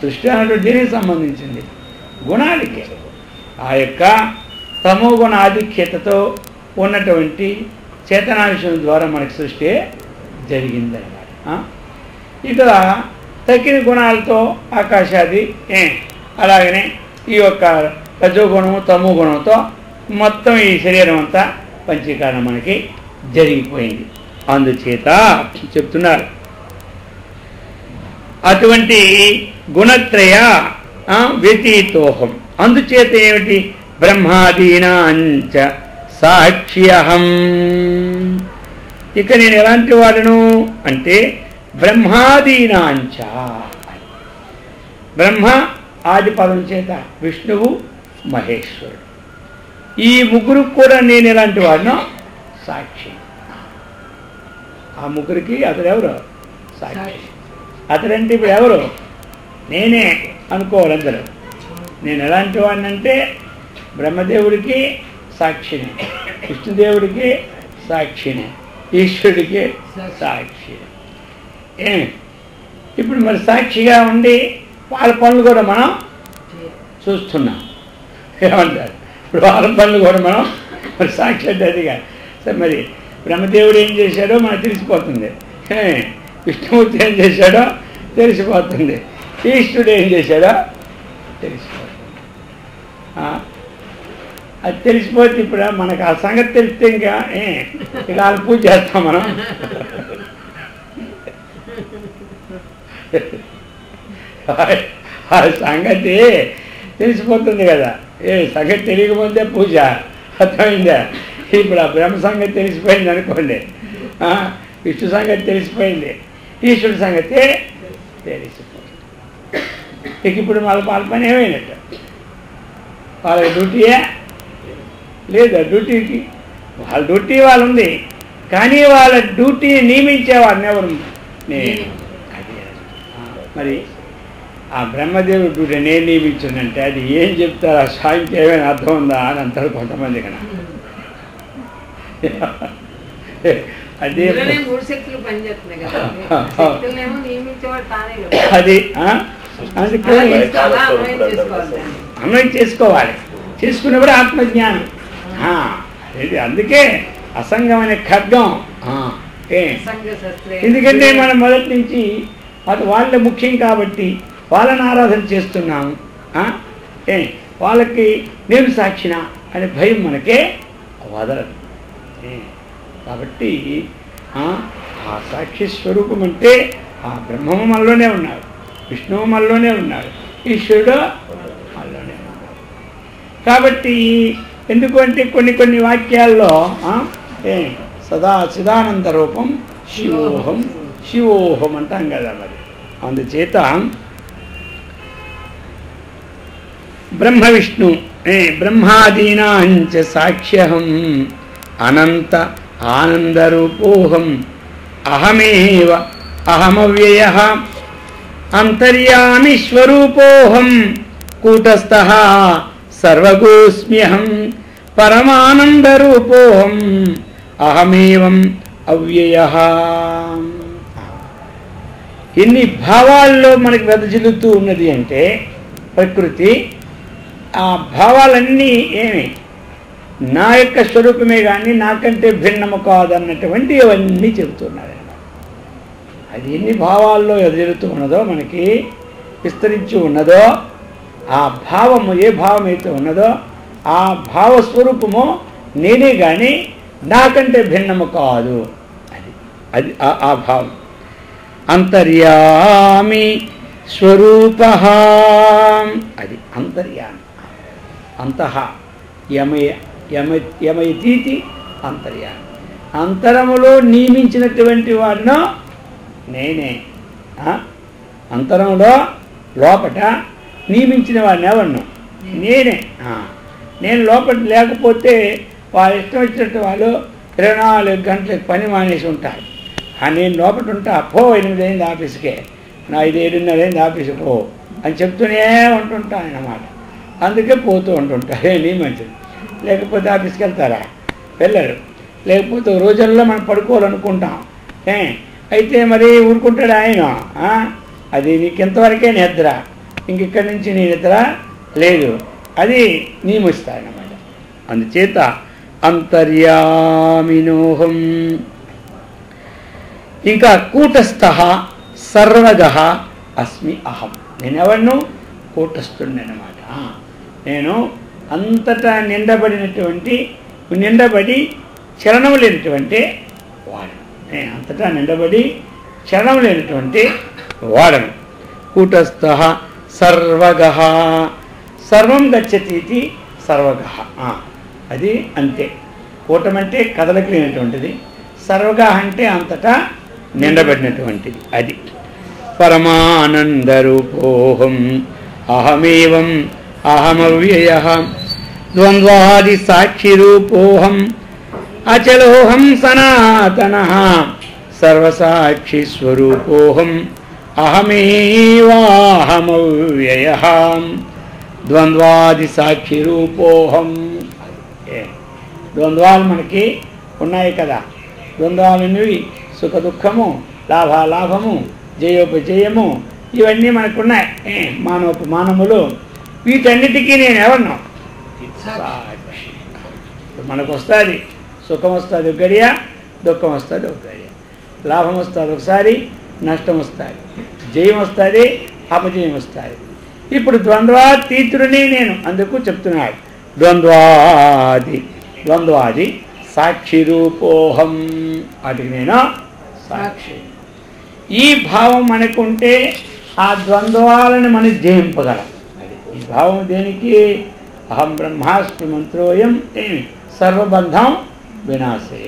సృష్టి అన్నటువంటి దీనికి సంబంధించింది గుణాలకే. ఆ యొక్క తమోగుణ ఆధిక్యతతో ఉన్నటువంటి చేతనాంశం ద్వారా మనకి సృష్టి జరిగిందన్నమాట. ఇక్కడ తక్కిన గుణాలతో ఆకాశాది, అలాగనే ఈ యొక్క రజోగుణము తమో గుణంతో మొత్తం ఈ శరీరం అంతా పంచీకరణ మనకి జరిగిపోయింది. అందుచేత చెప్తున్నారు, అటువంటి గుణత్రయ వ్యతీతోహం. అందుచేత ఏమిటి, బ్రహ్మాదీనాంచ సాక్ష్యహం. ఇక నేను ఎలాంటి వాడును అంటే బ్రహ్మాదీనాంచ, బ్రహ్మ ఆది పదం చేత విష్ణువు మహేశ్వరుడు, ఈ ముగ్గురు కూడా నేను ఎలాంటి వాడినో సాక్షి. ఆ ముగ్గురికి అతడెవరు? సాక్షి. అతడంటే ఇప్పుడు ఎవరు? నేనే అనుకోవాలి అందరూ. నేను ఎలాంటి వాడిని అంటే బ్రహ్మదేవుడికి సాక్షిని, విష్ణుదేవుడికి సాక్షిని, ఈశ్వరుడికి సాక్షి. ఇప్పుడు మరి సాక్షిగా ఉండి వాళ్ళ పనులు కూడా మనం చూస్తున్నాం. ఏమంటారు? ఇప్పుడు వాళ్ళ పనులు కూడా మనం మరి సాక్షి అంటే అదిగా. సరే, మరి బ్రహ్మదేవుడు ఏం చేశాడో మనకు తెలిసిపోతుంది, విష్ణుమూర్తి ఏం చేశాడో తెలిసిపోతుంది, ఈశ్వరుడు ఏం చేశాడో తెలిసిపోతుంది. అది తెలిసిపోతే ఇప్పుడు మనకు ఆ సంగతి తెలిస్తే ఇంకా ఇక వాళ్ళు పూజ చేస్తాం మనం. ఆ సంగతి తెలిసిపోతుంది కదా. సంగతి తెలియకపోతే పూజ అర్థమైందా? ఇప్పుడు ఆ బ్రహ్మ సంగతి తెలిసిపోయింది అనుకోండి, విష్ణు సంగతి తెలిసిపోయింది, ఈశ్వరుడి సంగతి తెలిసిపోయింది. ఇక ఇప్పుడు వాళ్ళ పని ఏమైనట్టు? వాళ్ళ డ్యూటీయే లేదా? డ్యూటీకి వాళ్ళ డ్యూటీ వాళ్ళు ఉంది, కానీ వాళ్ళ డ్యూటీని నియమించేవాడిని ఎవరు? నేను. మరి ఆ బ్రహ్మదేవుడు డ్యూటీ నేను నియమించానంటే అది ఏం చెప్తారు? ఆ స్వామికి ఏమైనా అర్థం ఉందా అని అంటారు కొంతమంది కన్నా. అది అది అందుకే అన్వయం చేసుకోవాలి. చేసుకున్నప్పుడు ఆత్మజ్ఞానం. అందుకే అసంగమైన ఖడ్గం. ఎందుకంటే మనం మొదటి నుంచి అటు వాళ్ళ ముఖ్యం కాబట్టి వాళ్ళని ఆరాధన చేస్తున్నాము. వాళ్ళకి నేను సాక్షిన అనే భయం మనకే వదలదు. కాబట్టి ఆ సాక్షి స్వరూపం అంటే ఆ బ్రహ్మము మనలోనే ఉన్నాడు, విష్ణువు మనలోనే ఉన్నాడు, ఈశ్వరుడు మనలోనే ఉన్నాడు. కాబట్టి ఎందుకంటే కొన్ని వాక్యాల్లో సదా చిదానంద రూపం శివోహం శివోహం అంటాం కదా. మరి అందుచేత బ్రహ్మ విష్ణు బ్రహ్మాదీనాంచ సాక్ష్యహం అనంత ఆనందరూపోహం అహమేవ అహమవ్యయః అంతర్యామి స్వరూపోహం కూటస్థః సర్వగోస్మ్యహం పరమానందరూపోహం అహమేవం అవ్యయః. ఎన్ని భావాల్లో మనకి వెదజల్లుతూ ఉన్నది అంటే ప్రకృతి, ఆ భావాలన్నీ ఏమి నా యొక్క స్వరూపమే కానీ నాకంటే భిన్నము కాదన్నటువంటి అవన్నీ చెబుతున్నారు. అది ఎన్ని భావాల్లో ఎదురుతూ ఉన్నదో మనకి విస్తరించి ఉన్నదో, ఆ భావము ఏ భావం అయితే ఉన్నదో ఆ భావస్వరూపము నేనే కానీ నాకంటే భిన్నము కాదు. అది ఆ భావం. అంతర్యామి స్వరూప, అది అంతర్యామి. అంతః యమయతీతి అంతర్యామి. అంతరములో నియమించినటువంటి వాడినో నేనే. అంతరంలో లోపట నియమించిన వాడిని ఎవరినో నేనే. నేను లోపల లేకపోతే వాళ్ళు ఇష్టం వచ్చినట్టు వాళ్ళు 24 గంటలకు పని మానేసి ఉంటారు. నేను లోపల ఉంటా, పో 8 అయింది ఆఫీస్కే, నా 7:30 అయింది ఆఫీస్కి పో అని చెప్తూనే ఉంటుంటాను అన్నమాట. అందుకే పోతూ ఉంటుంటా. నీ మంచిది. లేకపోతే ఆఫీస్కి వెళ్తారా? వెళ్ళరు. లేకపోతే రోజుల్లో మనం పడుకోవాలనుకుంటాం. అయితే మరి ఊరుకుంటాడు ఆయన. అది నీకు ఎంతవరకే నిద్ర, ఇంకెక్కడి నుంచి నీ నిద్ర లేదు, అది నియమిస్తాయన్నమాట. అందుచేత అంతర్యామినోహం. ఇంకా కూటస్థః సర్వగః అస్మి అహం. నేనెవరిను? కూటస్థుడినమాట. నేను అంతటా నిండబడి చలనం లేనటువంటి వాడను. నేను అంతటా నిండబడి చలనం లేనటువంటి వాడను. కూటస్థః సర్వగః. సర్వం గచ్చతి ఇది సర్వగః. అది అంతే. కూటమంటే కదలకు లేనటువంటిది, సర్వగ అంటే అంతటా నిండబడినటువంటిది. అది పరమానందరూపోహం అహమేవం అహమవ్యయః ద్వంద్వాది సాక్షిరూపోహం అచలోహం సనాతనః సర్వసాక్షి స్వరూపోహం అహమేవాహమవ్యయః ద్వంద్వాది సాక్షిరూపోహం. ద్వంద్వాలు మనకి ఉన్నాయి కదా. ద్వంద్వాలనేవి సుఖ దుఃఖము, లాభాలాభము, జయోపజయము, ఇవన్నీ మనకున్నాయి. మానవోపమానములు. వీటన్నిటికీ నేను ఎవరినో? సాక్షి. మనకు వస్తుంది సుఖం, వస్తుంది ఒక గడియ, దుఃఖం వస్తుంది ఒక గడియ, లాభం వస్తుంది ఒకసారి, నష్టం వస్తుంది, జయం వస్తుంది, అపజయం వస్తుంది. ఇప్పుడు ద్వంద్వాతీతుడిని నేను. అందుకు చెప్తున్నాడు ద్వంద్వాది సాక్షి రూపోహం. వాటికి నేను సాక్షి. ఈ భావం మనకుంటే ఆ ద్వంద్వాలను మనం జయింపగలం. ఈ భావం దేనికి? అహం బ్రహ్మాస్మి మంత్రోయం సర్వబంధం వినాశే.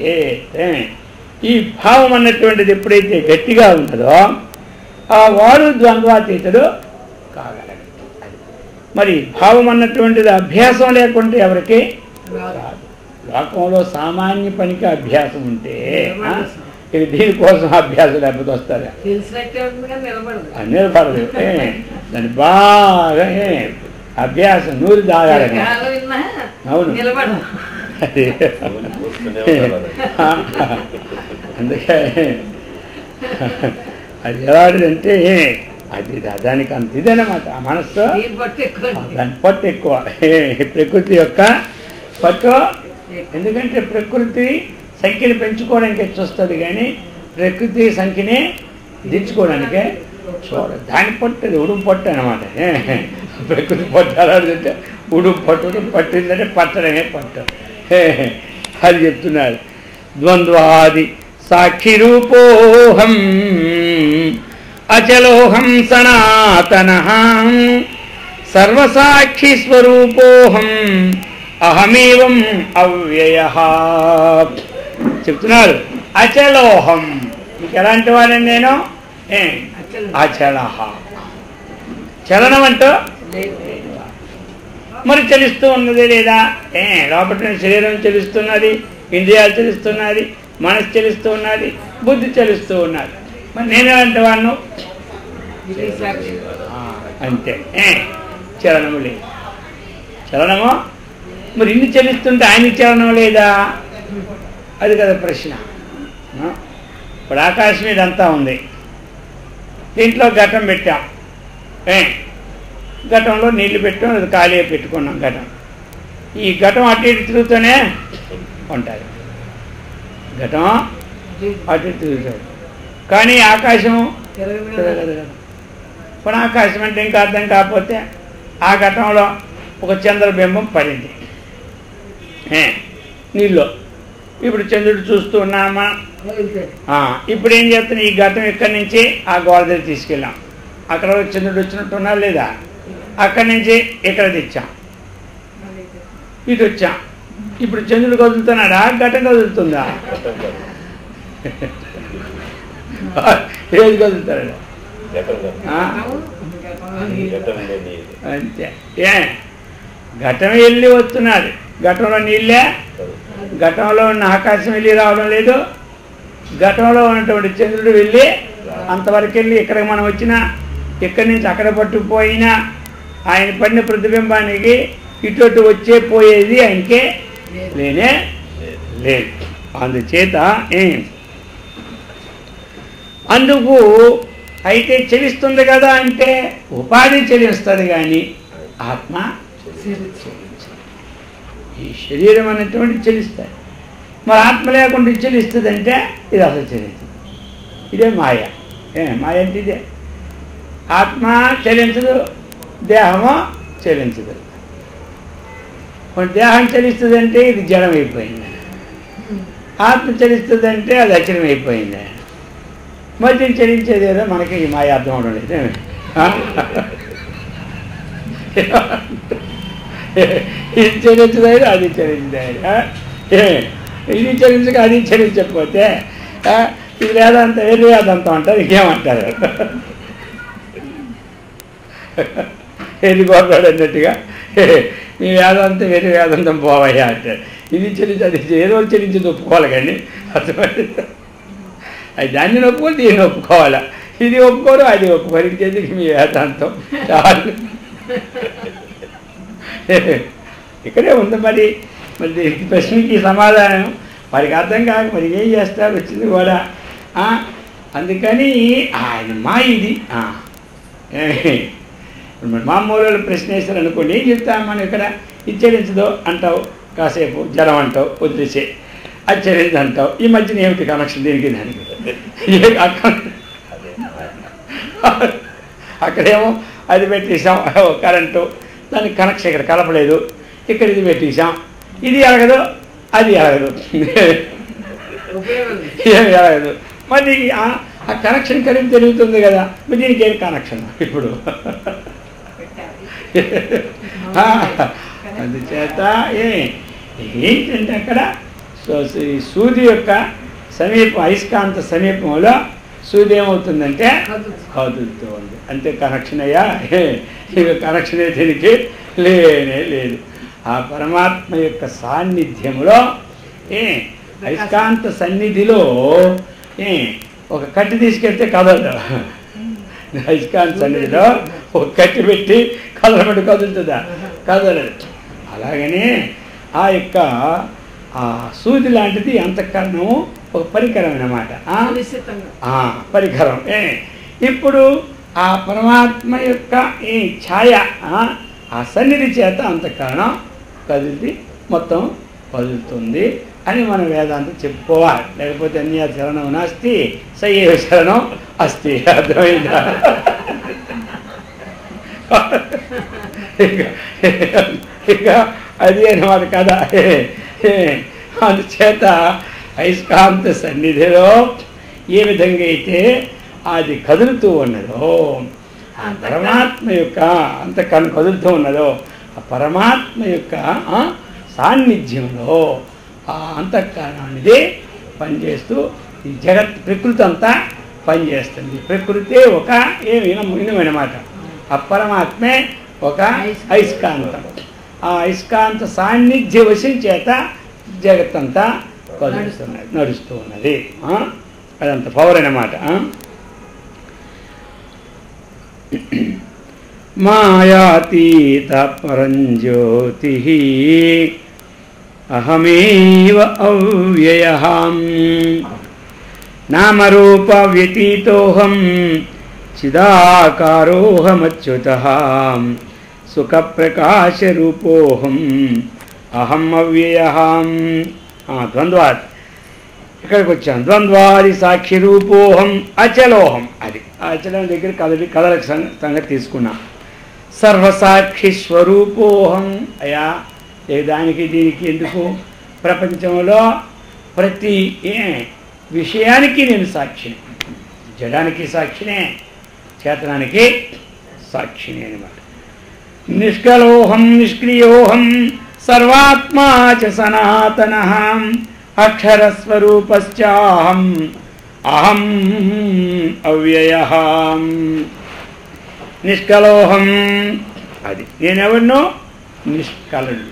ఈ భావం అన్నటువంటిది ఎప్పుడైతే గట్టిగా ఉన్నదో ఆ వాడు ద్వంద్వాతీతుడు కాగలడు. మరి భావం అన్నటువంటిది అభ్యాసం లేకుంటే ఎవరికి రాదు. లోకంలో సామాన్య పనికి అభ్యాసం ఉంటే ఇక దీనికోసం అభ్యాసం లేకపోతే వస్తారు, నిలబడదు. దాన్ని బాగా అభ్యాసం నూరి దాగాలని. అవును, అది అందుకే అది ఎలాంటిదంటే అది దానికి అంత ఇదనమాట. ఆ మనస్సు దాని పట్టు ఎక్కువ, ప్రకృతి యొక్క పట్టు. ఎందుకంటే ప్రకృతి సంఖ్యని పెంచుకోవడానికి చూస్తుంది కానీ ప్రకృతి సంఖ్యని దించుకోవడానికే చూడదు. దాని పట్టు ఉడుము పట్టు అనమాట. ప్రకృతి పట్టు అలాంటిదంటే ఉడుము పట్టు, పట్టిందంటే పట్టడమే పట్టు. అది చెప్తున్నారు. ద్వంద్వాది సాక్షి రూపోహం అచలోహం సనాతనః సర్వసాక్షి స్వరూపోహం అహమేవం అవ్యయః. చెప్తున్నారు అచలోహం. మీకు ఎలాంటి వాడిని నేను? అచలః. చలనం అంటూ మరి చలిస్తూ ఉన్నది లేదా? లోపల శరీరం చలిస్తున్నది, ఇంద్రియాలు చలిస్తున్నది, మనసు చలిస్తూ ఉన్నది, బుద్ధి చలిస్తూ ఉన్నది. మరి నేనేలాంటి వాడిను? అంతే. చలనము లేదు. చలనము మరి ఇన్ని చలిస్తుంటే ఆయనకి చలనం లేదా? అది కదా ప్రశ్న. ఇప్పుడు ఆకాశం ఇదంతా ఉంది, దీంట్లో ఘటం పెట్టాం, ఘటంలో నీళ్లు పెట్టాం, అది ఖాళీగా పెట్టుకున్నాం ఘటం. ఈ ఘటం అటు ఇటు తిరుగుతూనే ఉంటుంది, ఘటం అటు ఇటు తిరుగుతుంది. కానీ ఆకాశం తిరగదు కదా. ఇప్పుడు ఆకాశం అంటే ఇంకా అర్థం కాకపోతే ఆ ఘటంలో ఒక చంద్రబింబం పడింది నీళ్ళు. ఇప్పుడు చంద్రుడు చూస్తూ ఉన్నామా? ఇప్పుడు ఏం చేస్తున్నాం? ఈ ఘటం ఇక్కడి నుంచి ఆ గోడ దగ్గర తీసుకెళ్ళాం, అక్కడ చంద్రుడు వచ్చినట్టు ఉన్నా లేదా? అక్కడి నుంచి ఇక్కడ తెచ్చాం, ఇటు వచ్చాం. ఇప్పుడు చంద్రుడు కదులుతున్నాడా? ఘటం కదులుతుందా? ఏది కదులుతాడు? అంతే. ఘటం వెళ్ళి వస్తున్నది, ఘటంలో నీళ్ళే. ఘటంలో ఉన్న ఆకాశం వెళ్ళి రావడం లేదు, ఘటంలో ఉన్నటువంటి చంద్రుడు వెళ్ళి అంతవరకు వెళ్ళి ఇక్కడికి మనం వచ్చినా, ఇక్కడి నుంచి అక్కడ పట్టుకుపోయినా ఆయన పడిన ప్రతిబింబానికి ఇటు వచ్చే పోయేది ఆయనకే లేనే లేదు. అందుచేత అందుకు అయితే చెలిస్తుంది కదా అంటే ఉపాధి చెలిస్తుంది కానీ ఆత్మ ఈ శరీరం అనేటువంటి చెలిస్తాయి. మరి ఆత్మ లేకుండా చెలిస్తుంది అంటే ఇది అసలు చెల్లిస్తుంది. ఇదే మాయ. మాయ అంటే ఇదే. ఆత్మ చెలించదు, దేహము చెలించదు. దేహం చలిస్తుంది అంటే ఇది జడం అయిపోయింది, ఆత్మ చలిస్తుంది అంటే అది అచలం అయిపోయింది. మధ్యం చలించేది ఏదో మనకి ఈ మాయ అర్థం అవడం లేదు. ఇది చలించలేదు, అది చలించలేదు. ఇది చలించక అది చలించకపోతే ఇది వేదాంతం వేరు వేదాంతం అంటారు, ఇంకేమంటారు? వెళ్ళిపోతాడు అన్నట్టుగా మీ వేదాంతం వేరే వేదాంతం పోవయ్యా అంటారు. ఇది చెల్లించి అది ఏదో చెల్లించి ఒప్పుకోవాలి కానీ అర్థమైంది. అది దాన్ని ఒప్పుకోవాలి, దీన్ని ఒప్పుకోవాలా. ఇది ఒప్పుకోరు, అది ఒప్పుకోరు. ఇంకేందుకు మీ వేదాంతం చాలు. ఇక్కడే ఉంది. మరి దీనికి ప్రశ్నకి సమాధానం వారికి అర్థం కాక మరి ఏం చేస్తారు? వచ్చింది కూడా. అందుకని ఆయన మా ఇది మామూలు ప్రశ్న వేస్తారు అనుకోండి, ఏం చెప్తాం మనం ఇక్కడ? ఇది చెల్లించదు అంటావు, కాసేపు జలం అంటావు, వదిలేసే అది చెల్లింది అంటావు. ఈ మధ్యన ఏమిటి కనెక్షన్ దీనికి దానికి? అక్కడేమో అది పెట్టేసాం కరెంటు, దానికి కనెక్షన్ ఇక్కడ కలపలేదు, ఇక్కడ ఇది పెట్టేసాం, ఇది ఎరగదు అది ఎరగదు, ఏమి ఎరగదు. మరి ఆ కనెక్షన్ కలిపి తిరుగుతుంది కదా, మరి దీనికి ఏం కనెక్షన్ ఇప్పుడు? అందుచేత ఏంటంటే అక్కడ సూది యొక్క సమీపం, అయస్కాంత సమీపంలో సూది ఏమవుతుందంటే కదులుతూ ఉంది. అంతే కనెక్షన్ అయ్యా, ఇక కనెక్షన్ దీనికి లేనే లేదు. ఆ పరమాత్మ యొక్క సాన్నిధ్యంలో అయస్కాంత సన్నిధిలో ఒక కట్టి తీసుకెళ్తే కదలదు. అయస్కాంత సన్నిధిలో ఒక కట్టి పెట్టి కదలమంటే కదులుతుందా? కదలదు. అలాగనే ఆ యొక్క ఆ సూది లాంటిది అంతఃకరణము ఒక పరికరం అన్నమాట. పరికరం. ఇప్పుడు ఆ పరమాత్మ యొక్క ఈ ఛాయ ఆ సన్నిధి చేత అంతఃకరణం కదిలి మొత్తం కదులుతుంది అని మనం వేదాంతం చెప్పుకోవాలి. లేకపోతే అన్య శరణం నాస్తి సయ్యేవ శరణం అస్తి. అర్థమైందా? ఇక అది అన్నమాట కదా. అందుచేత అయస్కాంత సన్నిధిలో ఏ విధంగా అయితే అది కదులుతూ ఉన్నదో, ఆ పరమాత్మ యొక్క అంతఃకరణ కదులుతూ ఉన్నదో, ఆ పరమాత్మ యొక్క సాన్నిధ్యంలో ఆ అంతఃకరణం అనేది పనిచేస్తూ ఈ జగత్ ప్రకృతి అంతా పనిచేస్తుంది. ప్రకృతి ఒక ఇనమన్నమాట, ఆ పరమాత్మే ఒక అయస్కాంతం. ఆ అయస్కాంత సాన్నిధ్య వశం చేత జగత్తంతా కదులుతున్నది, నడుస్తూ ఉన్నది. అదంత పవర్ అన్నమాట. మాయాతీత పరంజ్యోతి అహమేవ అవ్యయః నామరూప వ్యతీతోహం చిదాకారోహమచ్యుతః సుఖప్రకాశరూపోహం అహం అవ్యయః. ద్వంద్వాది ఇక్కడికి వచ్చాను. ద్వంద్వాది సాక్షి రూపోహం అచలోహం. అది అచలం దగ్గర కదల సంగతి తీసుకున్నా. సర్వసాక్షి స్వరూపోహం. అయ్యా దానికి దీనికి ఎందుకు? ప్రపంచంలో ప్రతి విషయానికి నేను సాక్షిని. జడానికి సాక్షినే, చేతనానికి సాక్షిని అనమాట. నిష్కలోహం నిష్క్రియోహం సర్వాత్మా చ సనాతనః అక్షరస్వరూపశ్చాహం అహం అవ్యయః. నిష్కలోహం అది నేనెవరినో నిష్కలుడు.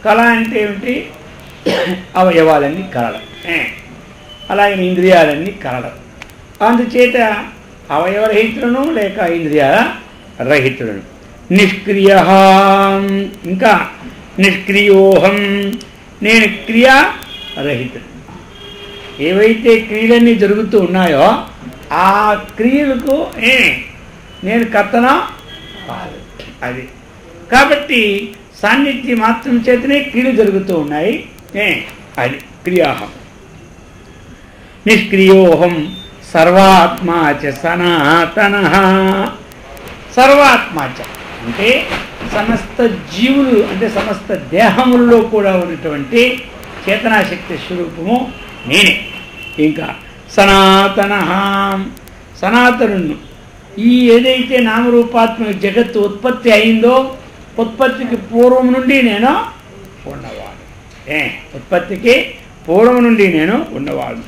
కళ అంటే ఏమిటి? అవయవాలన్నీ కలడం, అలాగే ఇంద్రియాలన్నీ కలడం. అందుచేత అవయవరహితులను లేక ఇంద్రియాల రహితులను. నిష్క్రియ ఇంకా నిష్క్రియోహం నేను క్రియారహితుడు. ఏవైతే క్రియలన్నీ జరుగుతూ ఉన్నాయో ఆ క్రియలకు నేను కర్తనా కాదు. అది కాబట్టి సాన్నిధ్య మాత్రం చేతనే క్రియలు జరుగుతూ ఉన్నాయి. అది క్రియాహం. నిష్క్రియోహం సర్వాత్మాచ సనాతనః. సర్వాత్మాచ అంటే సమస్త జీవులు, అంటే సమస్త దేహములలో కూడా ఉన్నటువంటి చేతనాశక్తి స్వరూపము నేనే. ఇంకా సనాతనః సనాతనుడు. ఈ ఏదైతే నామరూపాత్మక జగత్తు ఉత్పత్తి అయిందో ఉత్పత్తికి పూర్వం నుండి నేను ఉన్నవాడు. ఉత్పత్తికి పూర్వం నుండి నేను ఉన్నవాడు.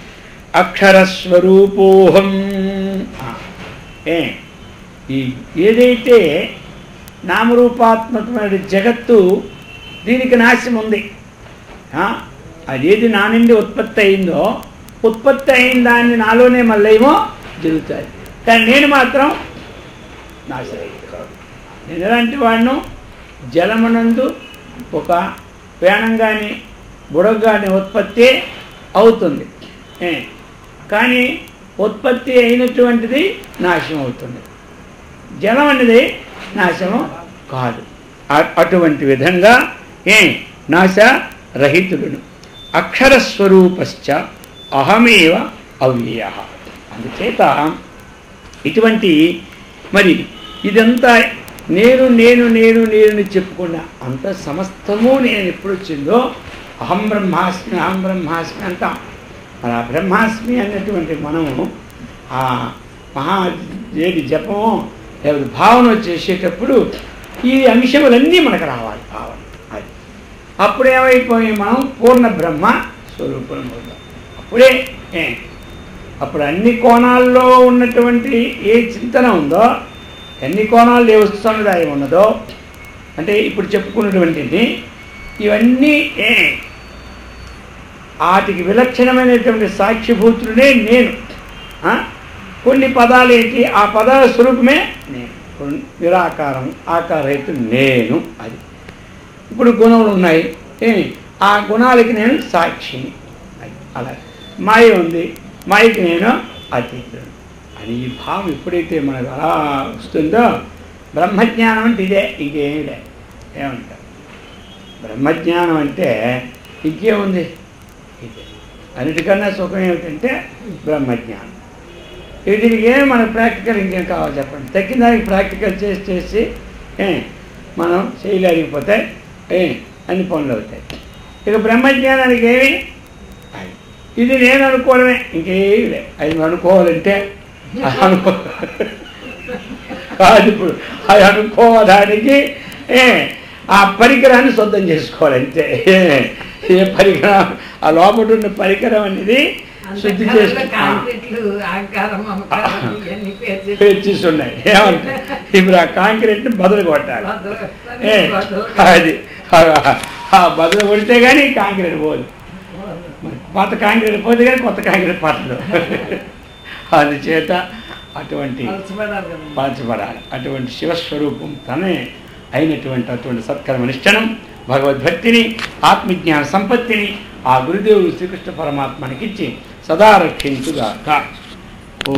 అక్షరస్వరూపోహం. ఈ ఏదైతే నామరూపాత్మకమైన జగత్తు దీనికి నాశం ఉంది. అదేది నా నుండి ఉత్పత్తి అయిందో ఉత్పత్తి అయిన దాన్ని నాలోనే మళ్ళీ ఏమో జరుగుతాయి. కానీ నేను మాత్రం నాశనం కాదు. నేను ఎలాంటి వాడిను? జలమునందు ఒక పేణం కానీ బుడగ కానీ ఉత్పత్తి అవుతుంది, కానీ ఉత్పత్తి అయినటువంటిది నాశనం అవుతుంది. జలం అనేది నాశనం కాదు. అటువంటి విధంగా నాశరహితుడును. అక్షరస్వరూపశ్చ అహమేవ అవ్యయః. అందుచేత ఇటువంటి మరి ఇదంతా నేను నేను నేను నేను చెప్పుకున్నా అంత సమస్తము నేను ఎప్పుడు వచ్చిందో అహం బ్రహ్మాస్మి అహం బ్రహ్మాస్మి అంటాం. మరి ఆ బ్రహ్మాస్మి అన్నటువంటి మనము ఆ మహా ఏది జపమో లేకపోతే భావన చేసేటప్పుడు ఈ అంశములన్నీ మనకు రావాలి భావన. అది అప్పుడేమైపోయి మనం పూర్ణ బ్రహ్మ స్వరూపం అవుతాం. అప్పుడు అన్ని కోణాల్లో ఉన్నటువంటి ఏ చింతన ఉందో, ఎన్ని కోణాలు ఏ వస్తున్నదాయి ఉన్నదో, అంటే ఇప్పుడు చెప్పుకున్నటువంటిది ఇవన్నీ వాటికి విలక్షణమైనటువంటి సాక్షిభూతుడే నేను. కొన్ని పదాలు ఏంటి, ఆ పదాల స్వరూపమే నేను. నిరాకారం, ఆకారహితం నేను. అది ఇప్పుడు గుణములు ఉన్నాయి, ఆ గుణాలకి నేను సాక్షిని. అది అలా మాయ ఉంది, మాయకి నేను అతీతుడు అని ఈ భావం ఎప్పుడైతే మనకు అలా వస్తుందో, బ్రహ్మజ్ఞానం అంటే ఇదే, ఇంకేమీ లే. ఏమంటారు బ్రహ్మజ్ఞానం అంటే? ఇంకేముంది, ఇదే. అన్నిటికన్నా సుఖం ఏమిటంటే బ్రహ్మజ్ఞానం. దీనికి ఏమి మనకు ప్రాక్టికల్ ఇంకేం కావాలి చెప్పండి? తగ్గిన దానికి ప్రాక్టికల్ చేసి మనం చేయలేకపోతే అన్ని పనులు అవుతాయి. ఇక బ్రహ్మజ్ఞానానికి ఏమి, ఇది నేను అనుకోవడమే, ఇంకేమి లే. అది అనుకోవాలంటే కాదు. ఇప్పుడు అది అనుకోవడానికి ఆ పరికరాన్ని శుద్ధం చేసుకోవాలంటే ఏ పరికరం, ఆ లోపల ఉన్న పరికరం అనేది శుద్ధి ఉన్నాయి. ఏమంటే ఇప్పుడు ఆ కాంక్రీట్ని బదులు కొట్టాలి. అది ఆ బదులు కొడితే కానీ కాంక్రీట్ పోదు. పాత కాంక్రీట్ పోతే కానీ కొత్త కాంక్రీట్ పట్టదు. అందుచేత అటువంటి పాల్చబడాలి. అటువంటి శివస్వరూపం తనే అయినటువంటి అటువంటి సత్కర్మ నిష్టనం, భగవద్భక్తిని, ఆత్మజ్ఞాన సంపత్తిని ఆ గురుదేవుడు శ్రీకృష్ణ పరమాత్మనికిచ్చి సదా రక్షించుగాక. ఓ